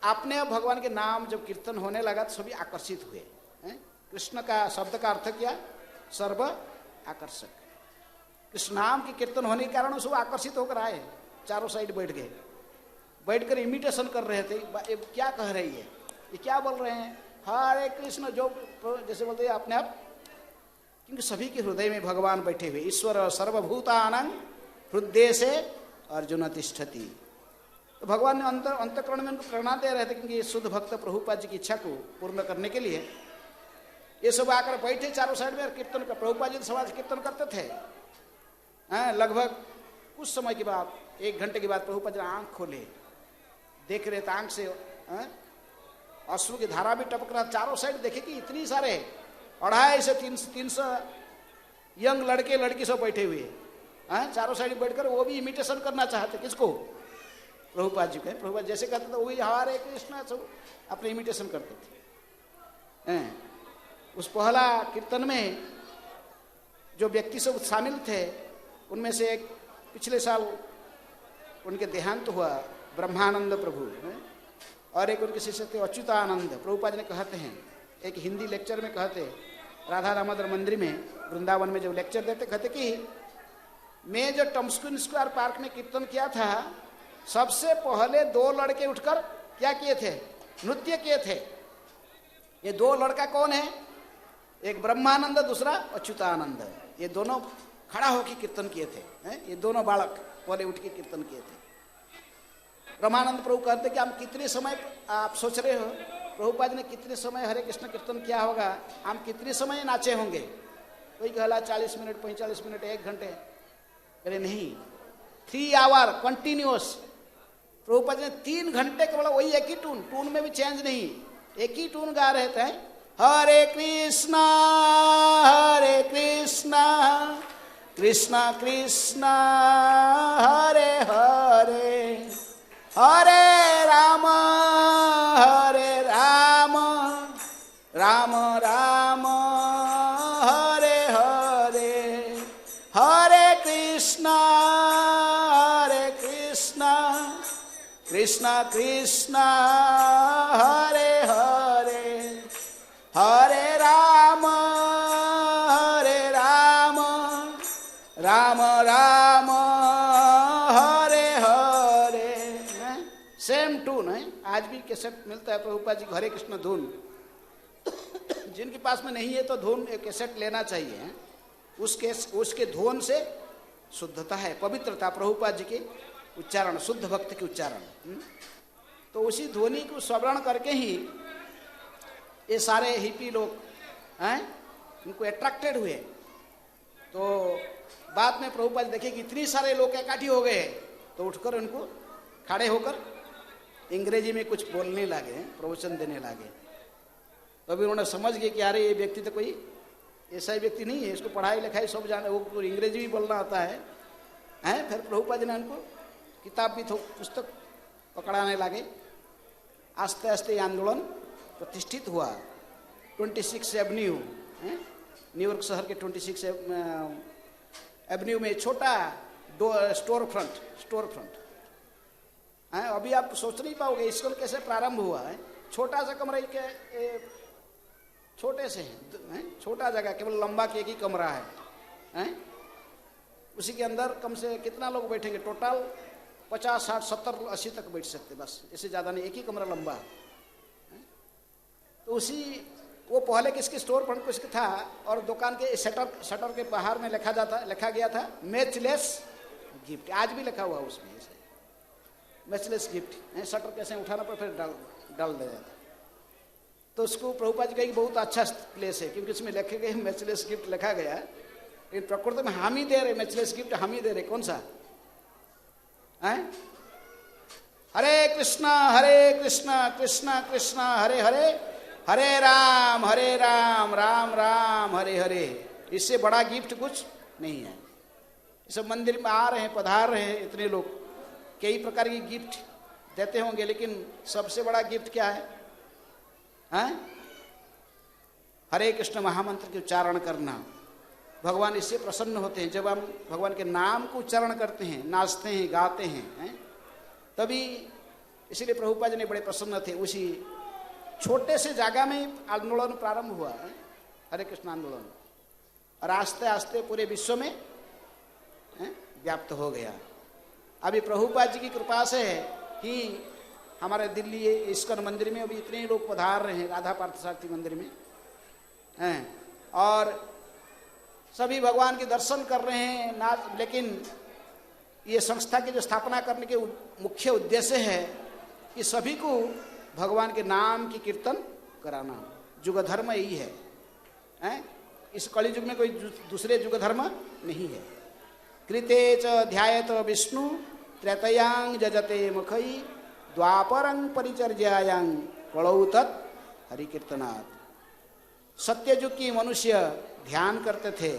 अपने भगवान के नाम जब कीर्तन होने लगा तो सभी आकर्षित हुए। कृष्ण का शब्द का अर्थ क्या? सर्व आकर्षक। कृष्ण नाम की कीर्तन होने के कारण सब आकर्षित होकर आए, चारों साइड बैठ गए, बैठकर इमिटेशन कर रहे थे। ये क्या कह रही है, ये क्या बोल रहे हैं, हरे कृष्ण, जो जैसे बोलते हैं अपने आप, क्योंकि सभी के हृदय में भगवान बैठे हुए। ईश्वर सर्वभूतानां हृदय से अर्जुन तिष्ठति। तो भगवान ने अंतःकरण में उनको प्रेरणा दे रहे थे, क्योंकि शुद्ध भक्त प्रभुपाद जी की इच्छा को पूर्ण करने के लिए ये सब आकर बैठे चारों साइड में कीर्तन कर। प्रभुपाद जी समाज कीर्तन करते थे। लगभग कुछ समय के बाद, 1 घंटे के बाद प्रभुपाद जी आंख खोले, देख रहे थे, आंख से अश्रु की धारा भी टपक रहा। चारों साइड देखे कि इतनी सारे 250 से 300 यंग लड़के लड़की सब बैठे हुए चारों साइड बैठकर वो भी इमिटेशन करना चाहते। किसको? प्रभुपाद जी को। प्रभुपाद जैसे कहते थे वही हरे कृष्ण सब अपने इमिटेशन करते थे। उस पहला कीर्तन में जो व्यक्ति सब शामिल थे, उनमें से एक पिछले साल उनके देहांत हुआ, ब्रह्मानंद प्रभु, और एक उनके शिष्य थे अच्युतानंद। प्रभुपाद ने कहते हैं, एक हिंदी लेक्चर में कहते, राधा दामोदर मंदिर में वृंदावन में जब लेक्चर देते, कहते कि मैं जो टम्स्क्विन स्क्वायर पार्क में कीर्तन किया था, सबसे पहले 2 लड़के उठकर क्या किए थे? नृत्य किए थे। ये 2 लड़का कौन है? एक ब्रह्मानंद, दूसरा अच्युतानंद। ये दोनों खड़ा होकर कीर्तन किए थे। ये दोनों बालक पहले उठ के कीर्तन किए थे। ब्रह्मानंद प्रभु कहते कि हम कितने समय, आप सोच रहे हो प्रभुपाद ने कितने समय हरे कृष्ण कीर्तन किया होगा, हम कितने समय नाचे होंगे? कोई कहला 40 मिनट, 45 मिनट, 1 घंटे। अरे नहीं, 3 आवर कंटिन्यूअस। प्रभुपाद ने 3 घंटे केवल वही एक ही टून में भी चेंज नहीं, एक ही टून गा रहे थे। हरे कृष्णा कृष्णा कृष्णा हरे हरे, हरे राम राम राम हरे हरे, हरे कृष्णा कृष्णा कृष्णा हरे हरे, हरे राम राम राम हरे हरे। सेम टून है, आज भी कैसेट मिलता है प्रभुपाद जी को, हरे कृष्ण धुन। जिनके पास में नहीं है तो धुन एक कैसेट लेना चाहिए। उसके धुन से शुद्धता है, पवित्रता, प्रभुपाद जी के उच्चारण, शुद्ध भक्त के उच्चारण। तो उसी ध्वनि को श्रवण करके ही ये सारे हिपी लोग इनको अट्रैक्टेड हुए। तो बाद में प्रभुपाद देखे कि इतनी सारे लोग इकट्ठे हो गए, तो उठकर उनको खड़े होकर अंग्रेजी में कुछ बोलने लगे, प्रवचन देने लगे। तो अभी उन्होंने समझ गए कि अरे ये व्यक्ति तो कोई ऐसा ही व्यक्ति नहीं है, इसको पढ़ाई लिखाई सब जाने, वो अंग्रेजी भी बोलना आता है। फिर प्रभुपाद जी ने उनको किताब भी पुस्तक पकड़ाने लगे। आस्ते आस्ते आंदोलन प्रतिष्ठित हुआ। 26 एवेन्यू, न्यूयॉर्क शहर के 26 एवेन्यू में छोटा स्टोर फ्रंट। अभी आप सोच नहीं पाओगे इसको कैसे प्रारंभ हुआ है। छोटा सा कमरा के छोटे से है, छोटा जगह, केवल लंबा के एक ही कमरा है। उसी के अंदर कम से कितना लोग बैठेंगे? टोटल 50, 60, 70, 80 तक बैठ सकते, बस, इससे ज़्यादा नहीं। एक ही कमरा लंबा है। तो उसी वो पहले किसके स्टोर फ्रंट कुछ था, और दुकान के शटर के बाहर में लिखा गया था मैचलेस गिफ्ट। आज भी लिखा हुआ उसमें मैचलेस गिफ्ट। शटर कैसे उठाना पर फिर डाल दे जाता। तो उसको प्रभुपाद जी कही बहुत अच्छा प्लेस है, क्योंकि उसमें लिखे गए मैचलेस गिफ्ट लिखा गया है। लेकिन प्रकृति में हम ही दे रहे मैचलेस गिफ्ट, हम ही दे रहे। कौन सा है? हरे कृष्णा कृष्णा कृष्णा हरे हरे, हरे राम राम राम हरे हरे। इससे बड़ा गिफ्ट कुछ नहीं है। सब मंदिर में आ रहे हैं, पधार रहे हैं इतने लोग, कई प्रकार की गिफ्ट देते होंगे, लेकिन सबसे बड़ा गिफ्ट क्या है? हरे कृष्ण महामंत्र के उच्चारण करना। भगवान इससे प्रसन्न होते हैं जब हम भगवान के नाम को उच्चारण करते हैं, नाचते हैं, गाते हैं, तभी। इसीलिए प्रभुपाद जी ने बड़े प्रसन्न थे। उसी छोटे से जगह में आंदोलन प्रारंभ हुआ है, हरे कृष्ण आंदोलन। और आस्ते आस्ते पूरे विश्व में व्याप्त हो गया। अभी प्रभुपाद जी की कृपा से है कि हमारे दिल्ली इस्कॉन मंदिर में अभी इतने लोग पधार रहे हैं, राधा पार्थसारथी मंदिर में हैं, और सभी भगवान के दर्शन कर रहे हैं ना। लेकिन ये संस्था की जो स्थापना करने के मुख्य उद्देश्य है कि सभी को भगवान के नाम की कीर्तन कराना। युग धर्म यही है, हैं? इस कलि युग में कोई दूसरे युग धर्म नहीं है। कृते च ध्यायत विष्णु त्रैतयांग जजते मुखई द्वापरंग परिचर्यायांग कलौ तत् हरि कीर्तनात्। सत्य युग की मनुष्य ध्यान करते थे,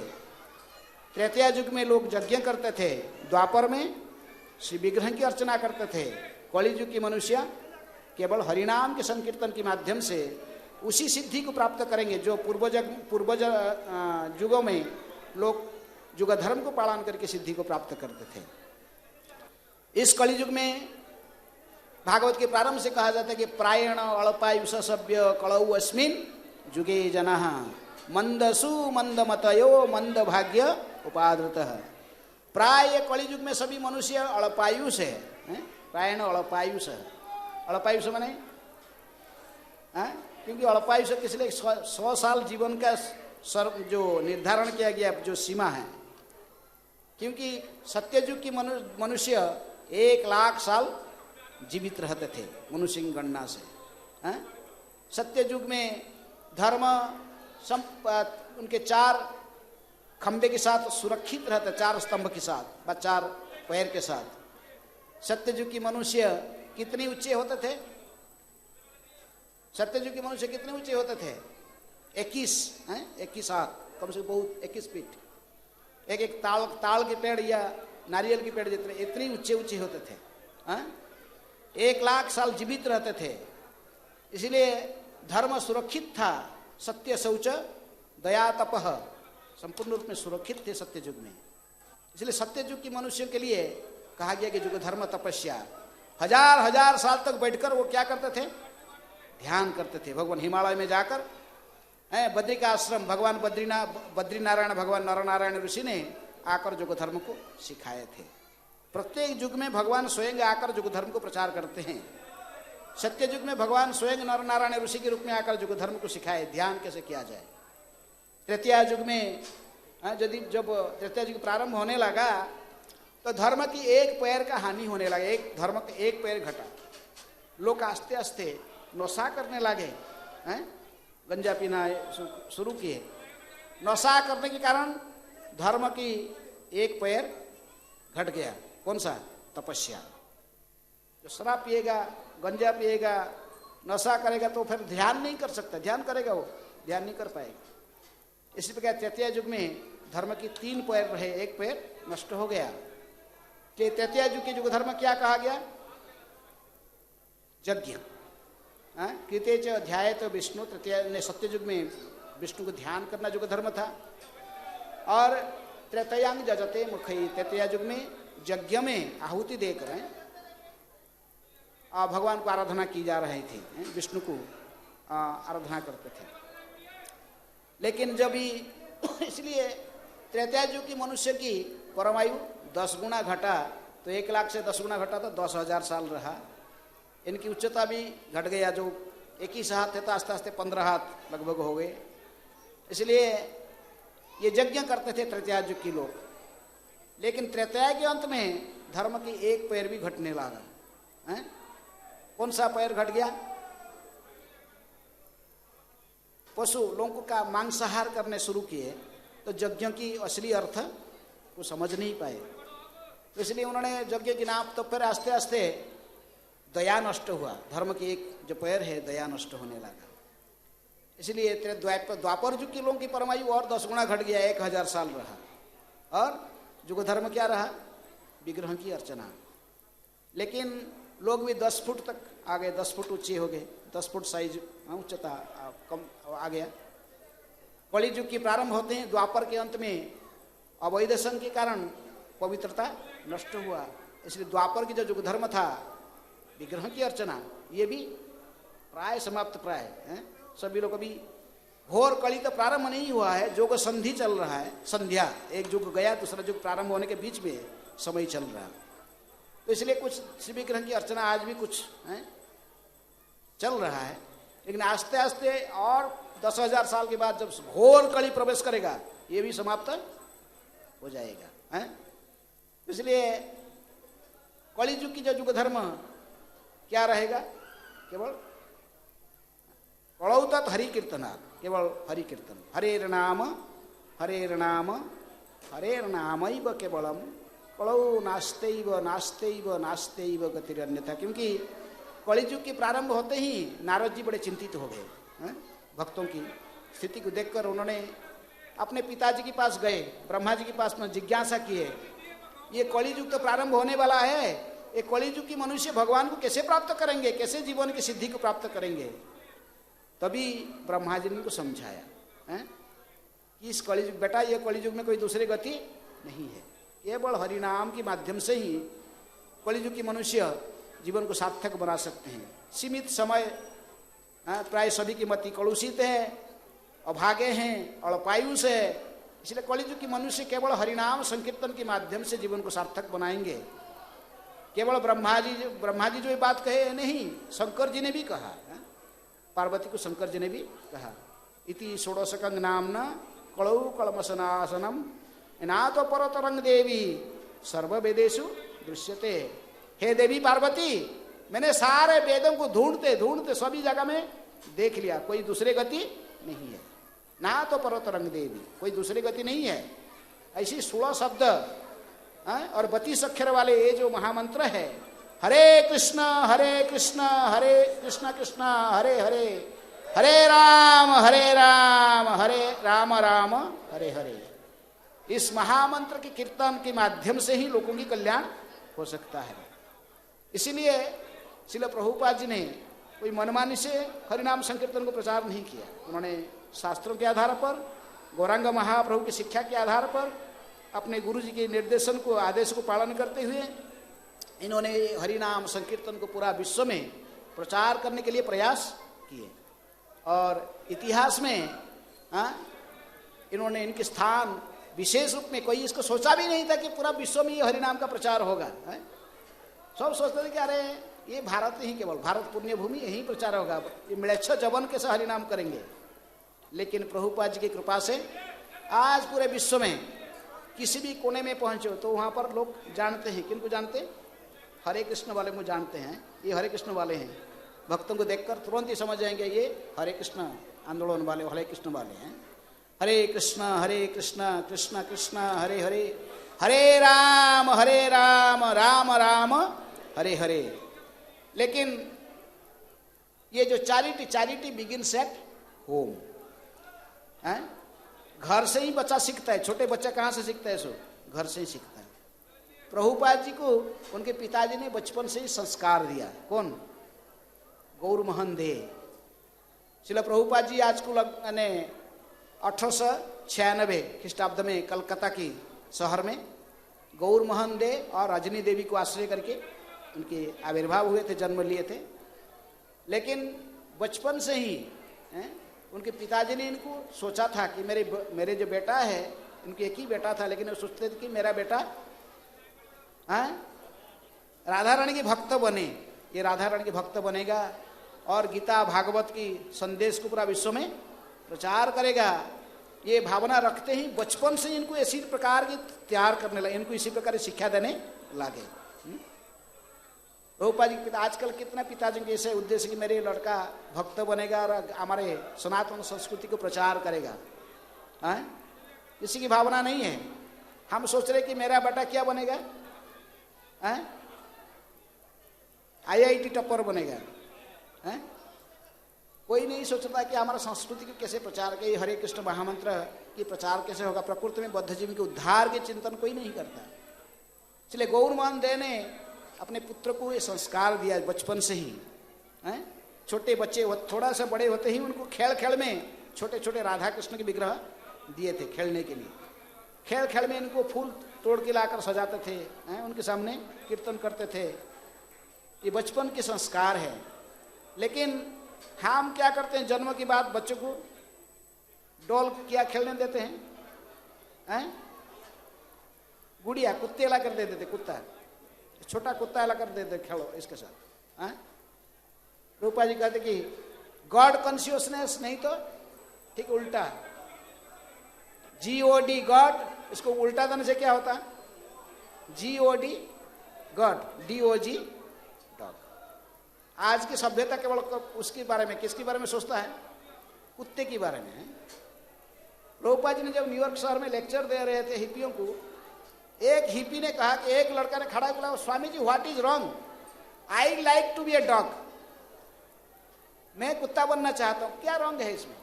त्रेतया युग में लोग यज्ञ करते थे, द्वापर में श्री विग्रह की अर्चना करते थे, कलि युग की मनुष्य केवल हरिनाम के संकीर्तन के माध्यम से उसी सिद्धि को प्राप्त करेंगे जो पूर्वज युगों में लोग युग धर्म को पालन करके सिद्धि को प्राप्त करते थे। इस कलि युग में भागवत के प्रारंभ से कहा जाता है कि प्रायण अल्पायुष सभ्य कलौ अस्मिन् युगे जनः मंदसु मंदमतयो मंद भाग्य उपादृतः। प्राय कलि युग में सभी मनुष्य अल्पायुष है, प्रायण अल्पायुष। अल्पायुष माने क्योंकि अल्पायुष किसलिए 100 साल जीवन का जो निर्धारण किया गया जो सीमा है, क्योंकि सत्ययुग की मनुष्य 1 लाख साल जीवित रहते थे मनुष्य की गणना से। सत्ययुग में धर्म उनके 4 खंबे के साथ सुरक्षित रहते, 4 स्तंभ के साथ, 4 पैर के साथ। सत्ययुग की मनुष्य कितने ऊंचे होते थे? सत्ययुग के मनुष्य कितने ऊंचे होते थे? 21 हाथ, कम से कम बहुत 21 फीट। एक ताल के पेड़ या नारियल के पेड़ जितने इतने ऊंचे होते थे। 1 लाख साल जीवित रहते थे, इसलिए धर्म सुरक्षित था। सत्य शौच दया तपह संपूर्ण रूप में सुरक्षित थे सत्ययुग में। इसलिए सत्ययुग की मनुष्यों के लिए कहा गया कि युग धर्म तपस्या। 1000 साल तक बैठकर वो क्या करते थे? ध्यान करते थे। भगवान हिमालय में जाकर बद्री का आश्रम, भगवान बद्रीनारायण भगवान नरनारायण ऋषि ने आकर युग धर्म को सिखाए थे। प्रत्येक युग में भगवान स्वयं आकर युग धर्म को प्रचार करते हैं। सत्य युग में भगवान स्वयं नरनारायण ऋषि के रूप में आकर युग धर्म को सिखाए ध्यान कैसे किया जाए। तृतीया युग में जब तृतीया युग प्रारंभ होने लगा तो धर्म की 1 पैर का हानि होने लगा। धर्म का 1 पैर घटा। लोग आस्ते आस्ते नशा करने लगे, गंजा पीना शुरू किए। नशा करने के कारण धर्म की 1 पैर घट गया। कौन सा? तपस्या। जो शराब पिएगा, गंजा पिएगा, नशा करेगा तो फिर ध्यान नहीं कर सकता। ध्यान करेगा वो, ध्यान नहीं कर पाएगा। इसी प्रकार तृतीया युग में धर्म की 3 पैर रहे, 1 पैर नष्ट हो गया। कि तृतीया युग के युग धर्म क्या कहा गया? यज्ञ। कृते च ध्यायत विष्णु। तृतीया ने सत्य युग में विष्णु को ध्यान करना युग धर्म था। और त्रैतयांग जजते मुखई। तृतीया युग में यज्ञ में आहुति देकर भगवान को आराधना की जा रही थी, विष्णु को आराधना करते थे। लेकिन जब ही इसलिए त्रेता युग की मनुष्य की परमायु 10 गुना घटा, तो 1 लाख से 10 गुना घटा तो 10,000 साल रहा। इनकी उच्चता भी घट गया। जो 21 हाथ थे तो आस्ते आस्ते 15 हाथ लगभग हो गए। इसलिए ये यज्ञ करते थे त्रेता युग के लोग। लेकिन त्रेता के अंत में धर्म की 1 पैर भी घटने लगा। कौन सा पैर घट गया? पशु लोगों का मांसाहार करने शुरू किए तो यज्ञ की असली अर्थ को समझ नहीं पाए। तो इसलिए उन्होंने यज्ञ के नाम तो फिर आस्ते आस्ते दया नष्ट हुआ। धर्म की 1 जो पैर है दया नष्ट होने लगा। इसलिए द्वापर युग के लोगों की परमायु और 10 गुना घट गया, 1000 साल रहा। और युग धर्म क्या रहा? विग्रह की अर्चना। लेकिन लोग भी 10 फुट तक आ गए, 10 फुट ऊंचे हो गए, 10 फुट साइज उच्चता कम आ गया। कलि युग की प्रारंभ होते हैं, द्वापर के अंत में अवैध संघ के कारण पवित्रता नष्ट हुआ। इसलिए द्वापर की जो युग धर्म था विग्रह की अर्चना, ये भी प्राय समाप्त प्राय है। सभी लोग अभी घोर कली तो प्रारंभ नहीं हुआ है, युग संधि चल रहा है, संध्या, एक युग गया दूसरा युग प्रारंभ होने के बीच में समय चल रहा है। तो इसलिए कुछ शिव विग्रह की अर्चना आज भी कुछ चल रहा है, लेकिन आस्ते आस्ते और 10,000 साल के बाद जब घोर कली प्रवेश करेगा ये भी समाप्त हो जाएगा। इसलिए कली युग की जो युग धर्म क्या रहेगा, केवल कलौतत हरि कीर्तनात्, केवल हरि कीर्तन, हरेर नाम हरेर्नामैव केवलम कलौ नास्तेव नास्तेव नास्तेव गतिरन्यथा। क्योंकि कलियुग के प्रारंभ होते ही नारद जी बड़े चिंतित हो गए, भक्तों की स्थिति को देखकर उन्होंने अपने पिताजी के पास गए, ब्रह्मा जी के पास में जिज्ञासा किए, ये कलियुग तो प्रारंभ होने वाला है, ये कलियुग की मनुष्य भगवान को कैसे प्राप्त करेंगे, कैसे जीवन की सिद्धि को प्राप्त करेंगे। तभी ब्रह्मा जी ने उनको समझाया कि इस कलियुग, बेटा ये कलियुग में कोई दूसरी गति नहीं है, केवल हरिनाम के माध्यम से ही कलियुग की मनुष्य जीवन को सार्थक बना सकते हैं। सीमित समय, प्राय सभी की मति कलुषित है, अभागे हैं, अल्पायुष है, इसलिए कलियुग की मनुष्य केवल हरिनाम संकीर्तन के माध्यम से जीवन को सार्थक बनाएंगे। केवल ब्रह्मा जी जो ये बात कहे नहीं, शंकर जी ने भी कहा, पार्वती को शंकर जी ने भी कहा, इति षोडशकंग नामना कलौ कलमसनासनम नातो परतरंग देवी सर्ववेदेषु दृश्यते। हे देवी पार्वती, मैंने सारे वेदों को ढूंढते ढूंढते सभी जगह में देख लिया, कोई दूसरे गति नहीं है, ना तो परतरंग देवी, कोई दूसरी गति नहीं है। ऐसी 16 शब्द और 32 अक्षर वाले ये जो महामंत्र है, हरे कृष्ण कृष्ण कृष्ण हरे हरे, हरे राम हरे राम राम हरे हरे, इस महामंत्र के कीर्तन के माध्यम से ही लोगों की कल्याण हो सकता है। इसीलिए श्रील प्रभुपाद जी ने कोई मनमानी से हरिनाम संकीर्तन को प्रचार नहीं किया, उन्होंने शास्त्रों के आधार पर, गौरांग महाप्रभु की शिक्षा के आधार पर, अपने गुरु जी के निर्देशन को, आदेश को पालन करते हुए इन्होंने हरिनाम संकीर्तन को पूरा विश्व में प्रचार करने के लिए प्रयास किए। और इतिहास में इन्होंने इनके स्थान विशेष रूप में, कोई इसको सोचा भी नहीं था कि पूरा विश्व में ये हरिनाम का प्रचार होगा। सब सोचते थे कि अरे ये भारत ही, केवल भारत पुण्य भूमि, यही प्रचार होगा, ये मिलेच्छ जवन कैसे हरिनाम करेंगे। लेकिन प्रभुपाद जी की कृपा से आज पूरे विश्व में किसी भी कोने में पहुंचे तो वहां पर लोग जानते हैं, किनको जानते, हरे कृष्ण वाले मुझे जानते हैं, ये हरे कृष्ण वाले हैं। भक्तों को देखकर तुरंत ही समझ जाएंगे ये हरे कृष्ण आंदोलन वाले, हरे कृष्ण वाले हैं। हरे कृष्ण कृष्ण कृष्ण हरे हरे, हरे राम राम राम हरे हरे। लेकिन ये जो चैरिटी बिगिन्स एट होम, घर से ही बच्चा सीखता है। छोटे बच्चा कहाँ से सीखता है? सो घर से ही सीखता है। प्रभुपाद जी को उनके पिताजी ने बचपन से ही संस्कार दिया। कौन? गौर मोहन दे। श्रील प्रभुपाद जी आज को 1896 ख्रीष्टाब्द में कलकत्ता की शहर में गौर मोहन दे और रजनी देवी को आश्रय करके उनके आविर्भाव हुए थे, जन्म लिए थे। लेकिन बचपन से ही उनके पिताजी ने इनको सोचा था कि मेरे जो बेटा है, इनके एक ही बेटा था, लेकिन वो सोचते थे कि मेरा बेटा राधा रानी के भक्त बने, ये राधा रानी के भक्त बनेगा और गीता भागवत की संदेश को पूरा विश्व में प्रचार करेगा। ये भावना रखते ही बचपन से इनको इसी प्रकार की तैयार करने लगे, इनको इसी प्रकार की शिक्षा देने लगे। प्रभुपाद जी पिता, आजकल कितना पिताजी के ऐसे उद्देश्य कि मेरे लड़का भक्त बनेगा और हमारे सनातन संस्कृति को प्रचार करेगा, किसी की भावना नहीं है। हम सोच रहे कि मेरा बेटा क्या बनेगा, IIT टॉपर बनेगा। कोई नहीं सोचता कि हमारा संस्कृति को कैसे प्रचार के, हरे कृष्ण महामंत्र की प्रचार कैसे होगा। प्रकृति में बद्ध जीवन के उद्धार के चिंतन कोई नहीं करता। इसलिए गौर मोहन दे ने अपने पुत्र को ये संस्कार दिया बचपन से ही। छोटे बच्चे थोड़ा सा बड़े होते ही उनको खेल खेल में छोटे छोटे राधा कृष्ण के विग्रह दिए थे खेलने के लिए। खेल खेल में इनको फूल तोड़ के लाकर सजाते थे, उनके सामने कीर्तन करते थे। ये बचपन के संस्कार है। लेकिन हम क्या करते हैं, जन्म के बाद बच्चों को डॉल क्या खेलने देते हैं? गुड़िया, कुत्ते ला कर दे देते, कुत्ता, छोटा कुत्ता ला कर देते, खेलो इसके साथ। रूपा जी कहते कि गॉड कॉन्शियसनेस नहीं तो ठीक उल्टा, GOD गॉड, इसको उल्टा देने से क्या होता है? GOD God, DOG dog. आज की सभ्यता केवल उसके बारे में, किसके बारे में सोचता है? कुत्ते के बारे में। रूपा जी ने जब न्यूयॉर्क शहर में लेक्चर दे रहे थे हिप्पियों को, एक हिप्पी ने कहा कि एक लड़का ने खड़ा बोला, Swami ji what is wrong, I like to be a dog, मैं कुत्ता बनना चाहता हूं, क्या रॉन्ग है इसमें?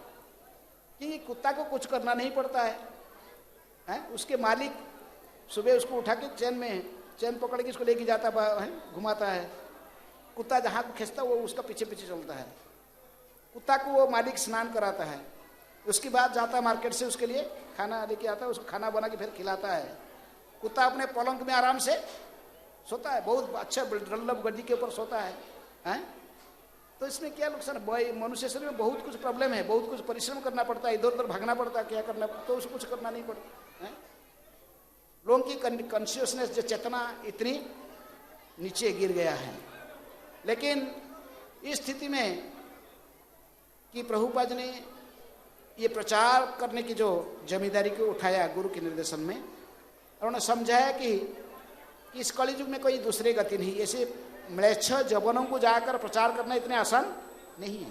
कि कुत्ता को कुछ करना नहीं पड़ता है? उसके मालिक सुबह उसको उठा के चैन पकड़ के इसको लेके जाता है, घुमाता है, कुत्ता जहां को खींचता वो उसका पीछे पीछे चलता है, कुत्ता को वो मालिक स्नान कराता है, उसके बाद जाता है मार्केट से उसके लिए खाना लेके आता है, उसको खाना बना के फिर खिलाता है। कुत्ता अपने पलंग में आराम से सोता है, बहुत अच्छा डल्लभ गद्दी के ऊपर सोता है, तो इसमें क्या नुकसान? मनुष्य शरीर में बहुत कुछ प्रॉब्लम है, बहुत कुछ परिश्रम करना पड़ता है, इधर उधर भागना पड़ता है, क्या करना, तो उसको कुछ करना नहीं पड़ता है। लोगों की कॉन्शियसनेस, जो चेतना इतनी नीचे गिर गया है। लेकिन इस स्थिति में कि प्रभुपाद ने ये प्रचार करने की जो जिम्मेदारी को उठाया गुरु के निर्देशन में, उन्होंने समझाया कि इस कलियुग में कोई दूसरी गति नहीं, ऐसे म्लेच्छ जवनों को जाकर प्रचार करना इतने आसान नहीं है।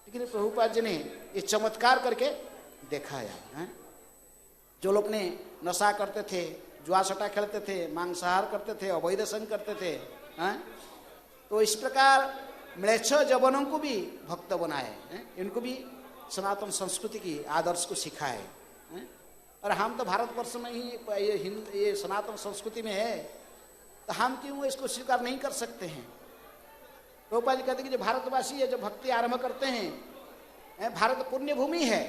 लेकिन प्रभुपाद जी ने ये चमत्कार करके दिखाया है। जो लोग ने नशा करते थे, जुआ सट्टा खेलते थे, मांसाहार करते थे, अवैध संग करते थे, तो इस प्रकार म्लेच्छ जवनों को भी भक्त बनाए, इनको भी सनातन संस्कृति की आदर्श को सिखाए। और हम तो भारतवर्ष में ही ये सनातन संस्कृति में है, तो हम क्यों इसको स्वीकार नहीं कर सकते हैं? प्रभुपाद जी कहते हैं कि जो भारतवासी है, जो भक्ति आरंभ करते हैं, भारत पुण्य भूमि है,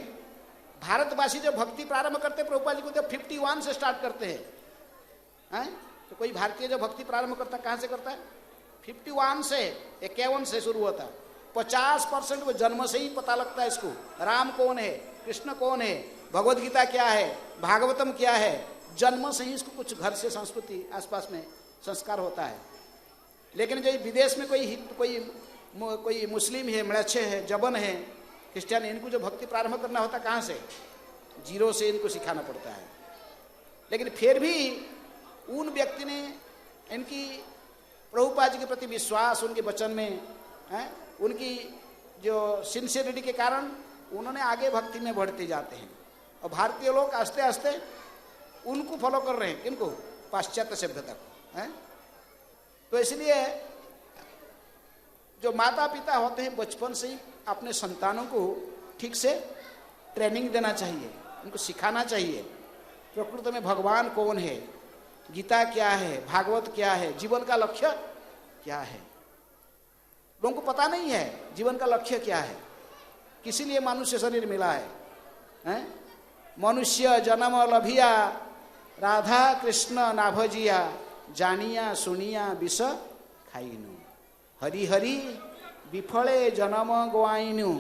भारतवासी जो भक्ति प्रारंभ करते हैं, प्रभुपाद जी को जब 51 से स्टार्ट करते हैं, तो कोई भारतीय जो भक्ति प्रारंभ करता है, कहाँ से करता है? 51 से, 51 से शुरू होता है। 50% वो जन्म से ही पता लगता है इसको, राम कौन है, कृष्ण कौन है, भगवद गीता क्या है, भागवतम क्या है, जन्म से ही इसको कुछ घर से संस्कृति आसपास में संस्कार होता है। लेकिन जो विदेश में कोई मुस्लिम है, म्लेच्छ है, जबन है, क्रिश्चियन, इनको जो भक्ति प्रारंभ करना होता है, कहाँ से? जीरो से इनको सिखाना पड़ता है। लेकिन फिर भी उन व्यक्ति ने इनकी प्रभुपाद जी के प्रति विश्वास, उनके वचन में उनकी जो सिंसियरिटी के कारण उन्होंने आगे भक्ति में बढ़ते जाते हैं। और भारतीय लोग आस्ते आस्ते उनको फॉलो कर रहे हैं, किनको? पाश्चात्य सभ्यता को। तो इसलिए जो माता पिता होते हैं बचपन से ही अपने संतानों को ठीक से ट्रेनिंग देना चाहिए, उनको सिखाना चाहिए प्रकृति में भगवान कौन है, गीता क्या है, भागवत क्या है, जीवन का लक्ष्य क्या है। लोगों को पता नहीं है जीवन का लक्ष्य क्या है, किसी लिए मनुष्य शरीर मिला है? मनुष्य जन्म लभिया राधा कृष्ण नाभजिया, जानिया सुनिया विष खाइनु, हरि हरि विफले जन्म गवाइनु।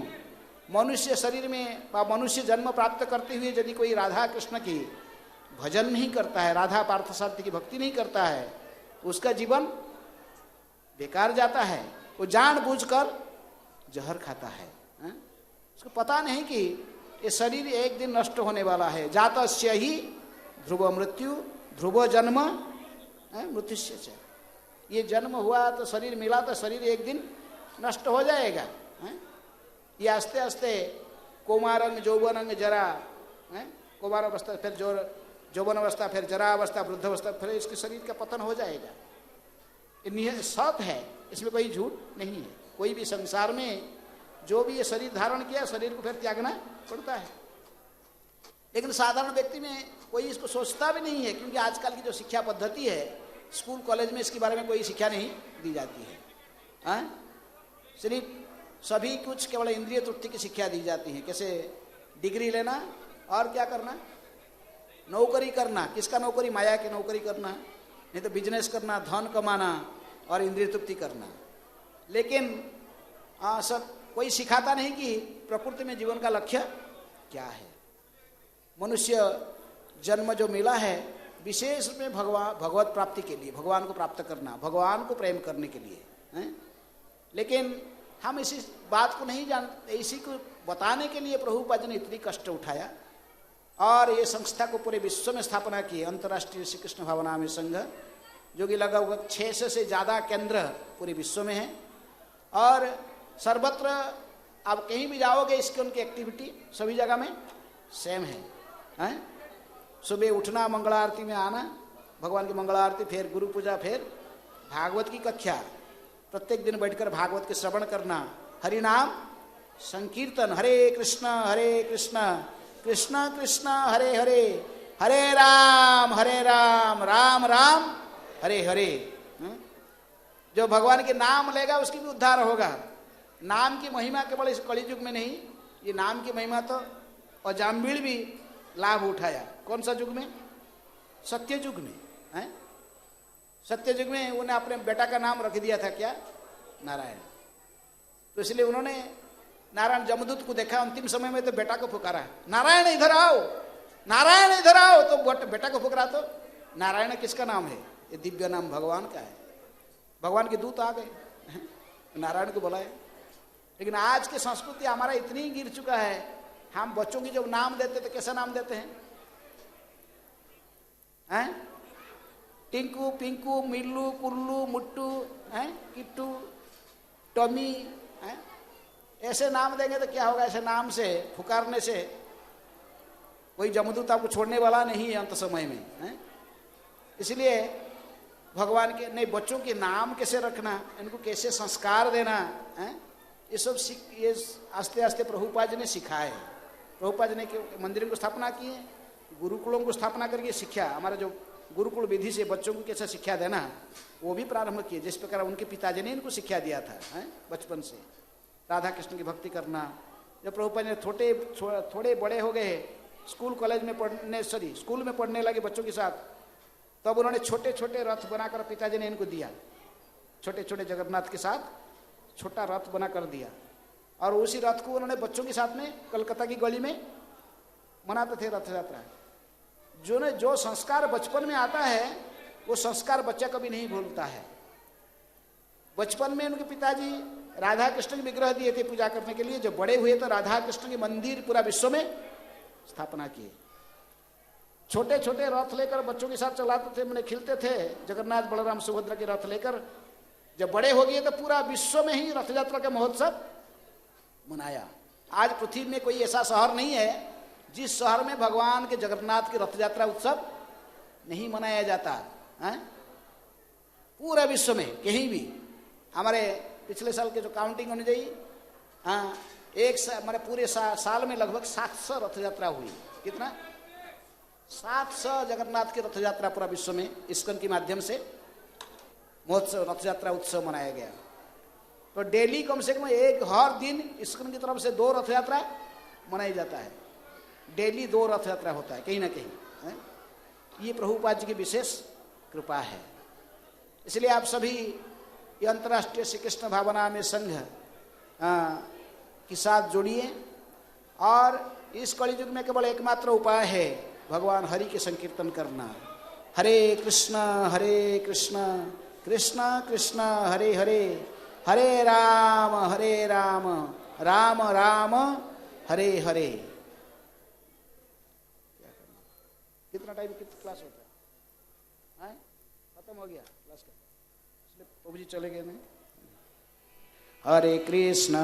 मनुष्य शरीर में मनुष्य जन्म प्राप्त करते हुए यदि कोई राधा कृष्ण की भजन नहीं करता है, राधा पार्थसारथी की भक्ति नहीं करता है, उसका जीवन बेकार जाता है। वो जानबूझकर जहर खाता है। उसको पता नहीं कि ये शरीर एक दिन नष्ट होने वाला है। जातस्य ही ध्रुव मृत्यु, ध्रुव जन्म मृत्युस्य च। ये जन्म हुआ तो शरीर मिला तो शरीर एक दिन नष्ट हो जाएगा। ये आस्ते आस्ते कौमारंग यौवनंग जरा, कौमार अवस्था, फिर यौवन अवस्था, फिर जरा अवस्था, वृद्ध अवस्था, फिर इसके शरीर का पतन हो जाएगा। ये सत्य है, इसमें कोई झूठ नहीं है। कोई भी संसार में जो भी ये शरीर धारण किया, शरीर को फिर त्यागना पड़ता है। लेकिन साधारण व्यक्ति में कोई इसको सोचता भी नहीं है, क्योंकि आजकल की जो शिक्षा पद्धति है, स्कूल कॉलेज में इसके बारे में कोई शिक्षा नहीं दी जाती है। सिर्फ सभी कुछ केवल इंद्रिय तृप्ति की शिक्षा दी जाती है। कैसे डिग्री लेना और क्या करना, नौकरी करना। किसका नौकरी? माया की नौकरी करना, नहीं तो बिजनेस करना, धन कमाना और इंद्रिय तृप्ति करना। लेकिन सब कोई सिखाता नहीं कि प्रकृति में जीवन का लक्ष्य क्या है। मनुष्य जन्म जो मिला है विशेष में भगवत प्राप्ति के लिए, भगवान को प्राप्त करना, भगवान को प्रेम करने के लिए हैं। लेकिन हम इसी बात को नहीं जानते, इसी को बताने के लिए प्रभुपाद जी ने इतनी कष्ट उठाया और ये संस्था को पूरे विश्व में स्थापना की, अंतर्राष्ट्रीय श्री कृष्ण भावनामृत संघ, जो कि लगभग 600 से ज़्यादा केंद्र पूरे विश्व में है। और सर्वत्र आप कहीं भी जाओगे इसके उनकी एक्टिविटी सभी जगह में सेम है। सुबह उठना, मंगला आरती में आना, भगवान की मंगला आरती, फिर गुरु पूजा, फिर भागवत की कक्षा, प्रत्येक दिन बैठकर भागवत के श्रवण करना, हरि नाम संकीर्तन, हरे कृष्ण कृष्ण कृष्ण हरे हरे, हरे राम राम राम हरे हरे। जो भगवान के नाम लेगा उसकी भी उद्धार होगा। नाम की महिमा केवल इस कलि युग में नहीं, ये नाम की महिमा तो अजामिल भी लाभ उठाया। कौन सा युग में? सत्य युग में है। सत्य युग में उन्हें अपने बेटा का नाम रख दिया था क्या? नारायण। तो इसलिए उन्होंने नारायण जमदूत को देखा अंतिम समय में तो बेटा को पुकारा, नारायण इधर आओ, नारायण इधर आओ। तो बेटा को पुकारा तो नारायण किसका नाम है? ये दिव्य नाम भगवान का है। भगवान के दूत आ गए, नारायण को बुलाए। लेकिन आज की संस्कृति हमारा इतनी गिर चुका है, हम बच्चों की जब नाम देते तो कैसा नाम देते हैं? टिंकू, पिंकू, मिल्लू, कुल्लू, मुट्टू, किट्टू, टॉमी, ऐसे नाम देंगे तो क्या होगा? ऐसे नाम से पुकारने से कोई जमदूत आपको छोड़ने वाला नहीं है अंत समय में। इसलिए भगवान के नहीं, बच्चों के नाम कैसे रखना, इनको कैसे संस्कार देना, ये सब ये आस्ते आस्ते प्रभुपाद जी ने सिखाए। प्रभुपाद जी ने मंदिरों को स्थापना की है, गुरुकुलों को स्थापना करके शिक्षा, हमारा जो गुरुकुल विधि से बच्चों को कैसे शिक्षा देना वो भी प्रारंभ किए, जिस प्रकार उनके पिताजी ने इनको शिक्षा दिया था बचपन से राधा कृष्ण की भक्ति करना। जब प्रभुपाद ने थोड़े बड़े हो गए, स्कूल कॉलेज में स्कूल में पढ़ने लगे बच्चों के साथ, तब उन्होंने छोटे छोटे रथ बनाकर पिताजी ने इनको दिया। छोटे छोटे जगन्नाथ के साथ छोटा रथ बना कर दिया और उसी रथ को उन्होंने बच्चों के साथ में कलकत्ता की गली में मनाते थे रथ यात्रा। जो संस्कार बचपन में आता है वो संस्कार बच्चा कभी नहीं भूलता है। बचपन में उनके पिताजी राधा कृष्ण के विग्रह दिए थे पूजा करने के लिए। जब बड़े हुए तो राधा कृष्ण के मंदिर पूरा विश्व में स्थापना किए। छोटे छोटे रथ लेकर बच्चों के साथ चलाते थे, मैंने खिलते थे जगन्नाथ बलराम सुभद्रा के रथ लेकर। जब बड़े हो गए तो पूरा विश्व में ही रथ यात्रा का महोत्सव मनाया। आज पृथ्वी में कोई ऐसा शहर नहीं है जिस शहर में भगवान के जगन्नाथ की रथ यात्रा उत्सव नहीं मनाया जाता है। पूरा विश्व में कहीं भी। हमारे पिछले साल के जो काउंटिंग होनी चाहिए, हमारे पूरे साल में लगभग 700 रथ यात्रा हुई। कितना? 700 जगन्नाथ की रथ यात्रा पूरा विश्व में इस्कॉन के माध्यम से महोत्सव, रथ यात्रा उत्सव मनाया गया। तो डेली कम से कम हर दिन इस्कॉन की तरफ से 2 रथ यात्रा मनाई जाता है। डेली 2 रथ यात्रा होता है कहीं ना कहीं। ये प्रभुपाद जी की विशेष कृपा है। इसलिए आप सभी ये अंतर्राष्ट्रीय श्री कृष्ण भावनामृत संघ के साथ जुड़िए। और इस कलि युग में केवल एकमात्र उपाय है भगवान हरि के संकीर्तन करना। हरे कृष्ण कृष्ण कृष्ण हरे हरे, हरे राम राम राम हरे हरे। कितना टाइम, कितना क्लास होता है? खत्म हो गया क्लास का, इसलिए प्रभु जी चले गए नहीं। हरे कृष्ण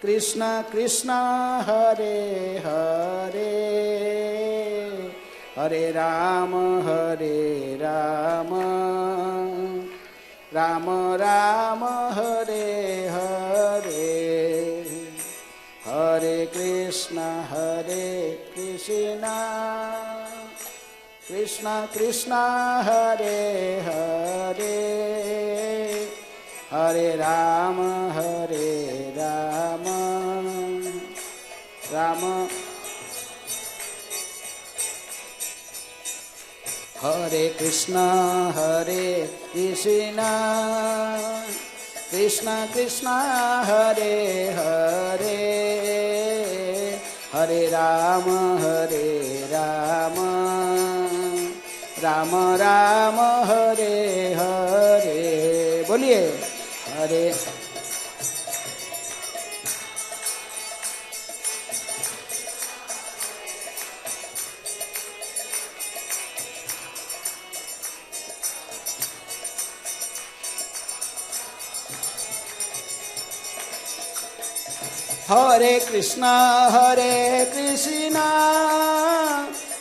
कृष्ण कृष्ण हरे हरे, हरे राम राम राम हरे हरे, हरे कृष्ण कृष्ण कृष्ण हरे हरे, हरे राम राम हरे कृष्ण कृष्ण कृष्ण हरे हरे हरे राम राम राम हरे हरे। बोलिए हरे हरे कृष्ण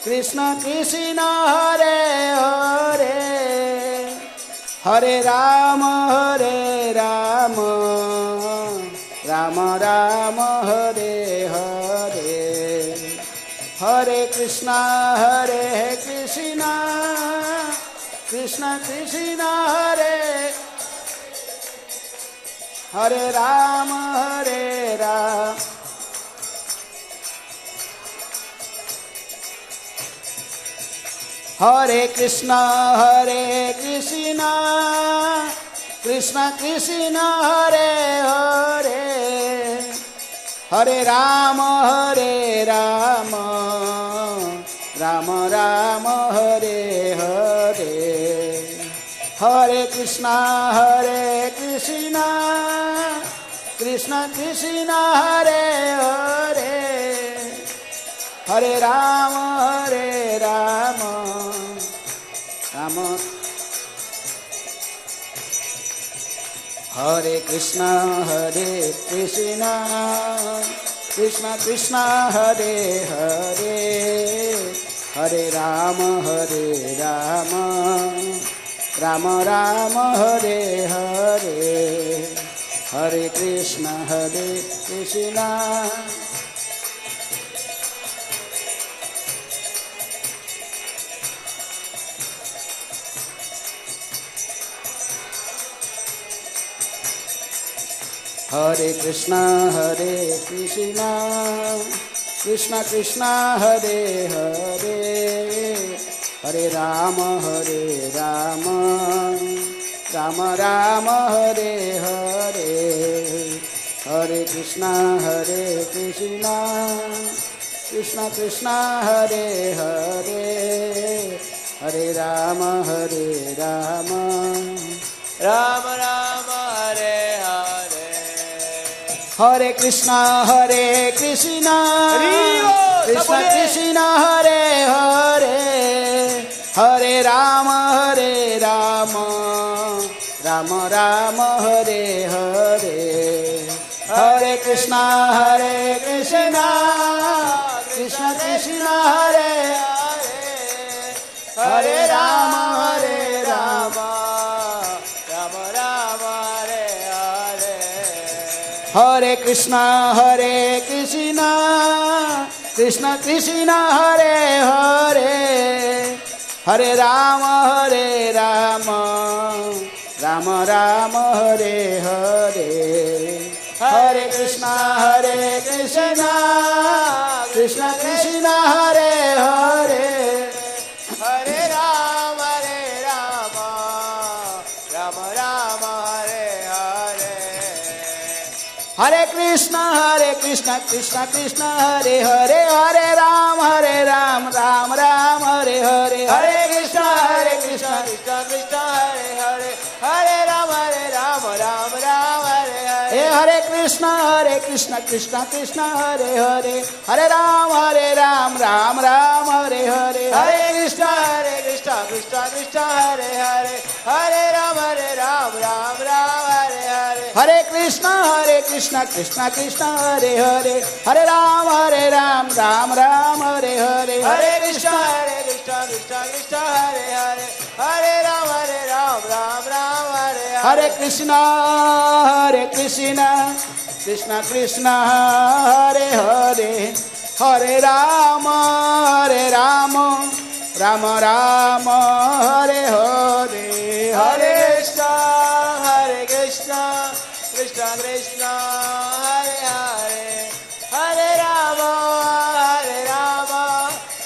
कृष्ण कृष्ण हरे हरे हरे राम राम राम हरे हरे हरे कृष्ण कृष्ण कृष्ण हरे हरे राम हरे कृष्ण कृष्ण कृष्ण हरे हरे हरे राम राम राम हरे हरे हरे कृष्ण कृष्ण कृष्ण हरे हरे हरे राम राम हरे कृष्ण कृष्ण कृष्ण हरे हरे हरे राम राम राम हरे हरे हरे कृष्ण हरे कृष्ण कृष्ण कृष्ण हरे हरे हरे राम राम राम हरे हरे हरे कृष्ण कृष्ण कृष्ण हरे हरे हरे राम राम राम हरे हरे हरे कृष्ण कृष्ण कृष्ण हरे हरे हरे राम राम राम हरे हरे हरे कृष्ण कृष्ण कृष्ण हरे हरे हरे राम राम राम हरे हरे हरे कृष्ण कृष्ण कृष्ण हरे हरे हरे राम राम राम हरे हरे हरे कृष्ण कृष्ण कृष्ण हरे हरे हरे राम राम राम हरे हरे हरे कृष्ण कृष्ण कृष्ण हरे हरे हरे राम राम राम हरे हरे हरे कृष्ण कृष्ण कृष्ण हरे हरे हरे राम राम राम हरे हरे हरे कृष्ण कृष्ण कृष्ण हरे हरे हरे राम राम राम हरे हरे हरे कृष्ण कृष्ण कृष्ण हरे हरे हरे राम राम राम हरे हरे हरे कृष्ण कृष्ण कृष्ण हरे हरे हरे राम राम राम हरे हरे हरे कृष्ण कृष्ण हरे हरे हरे राम राम राम हरे हरे कृष्ण कृष्ण कृष्ण हरे हरे हरे राम राम राम हरे हरे हरे कृष्ण कृष्ण कृष्ण हरे हरे हरे राम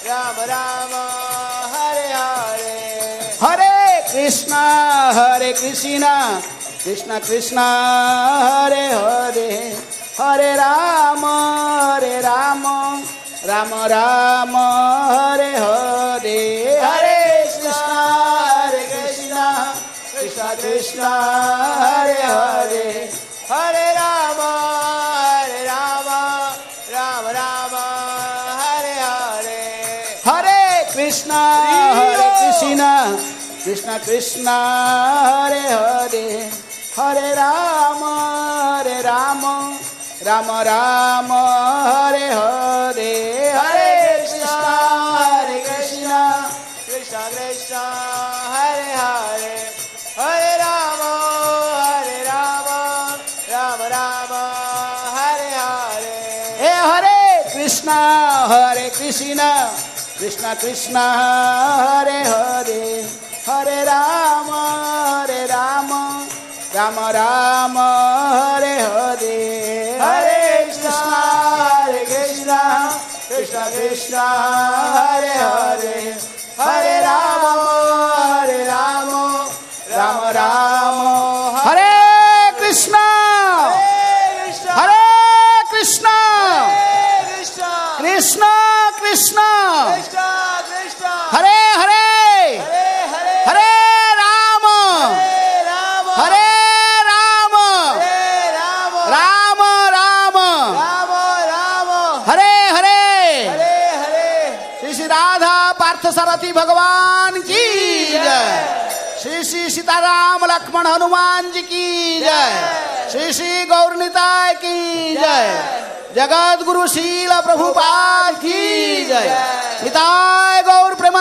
राम राम हरे हरे हरे कृष्ण कृष्ण कृष्ण हरे हरे हरे राम राम राम हरे हरे हरे कृष्ण कृष्ण कृष्ण हरे हरे हरे राम राम राम हरे हरे हरे कृष्ण कृष्ण कृष्ण हरे हरे हरे राम राम राम हरे हरे हरे कृष्ण कृष्ण कृष्ण हरे हरे हरे राम राम हरे हरे हे हरे कृष्ण कृष्ण कृष्ण हरे हरे हरे राम राम हरे हरे हरे कृष्ण कृष्ण कृष्ण हरे हरे हरे राम राम हरे कृष्ण कृष्ण कृष्ण हरे हरे हरे राम हरे श्री श्री राधा पार्थ सारथी भगवान की जय। श्री श्री सीताराम लक्ष्मण हनुमान जी की जय। श्री श्री गौर निताय की जय। जगत गुरु शील प्रभुपाद की जय। निताय गौर प्रेम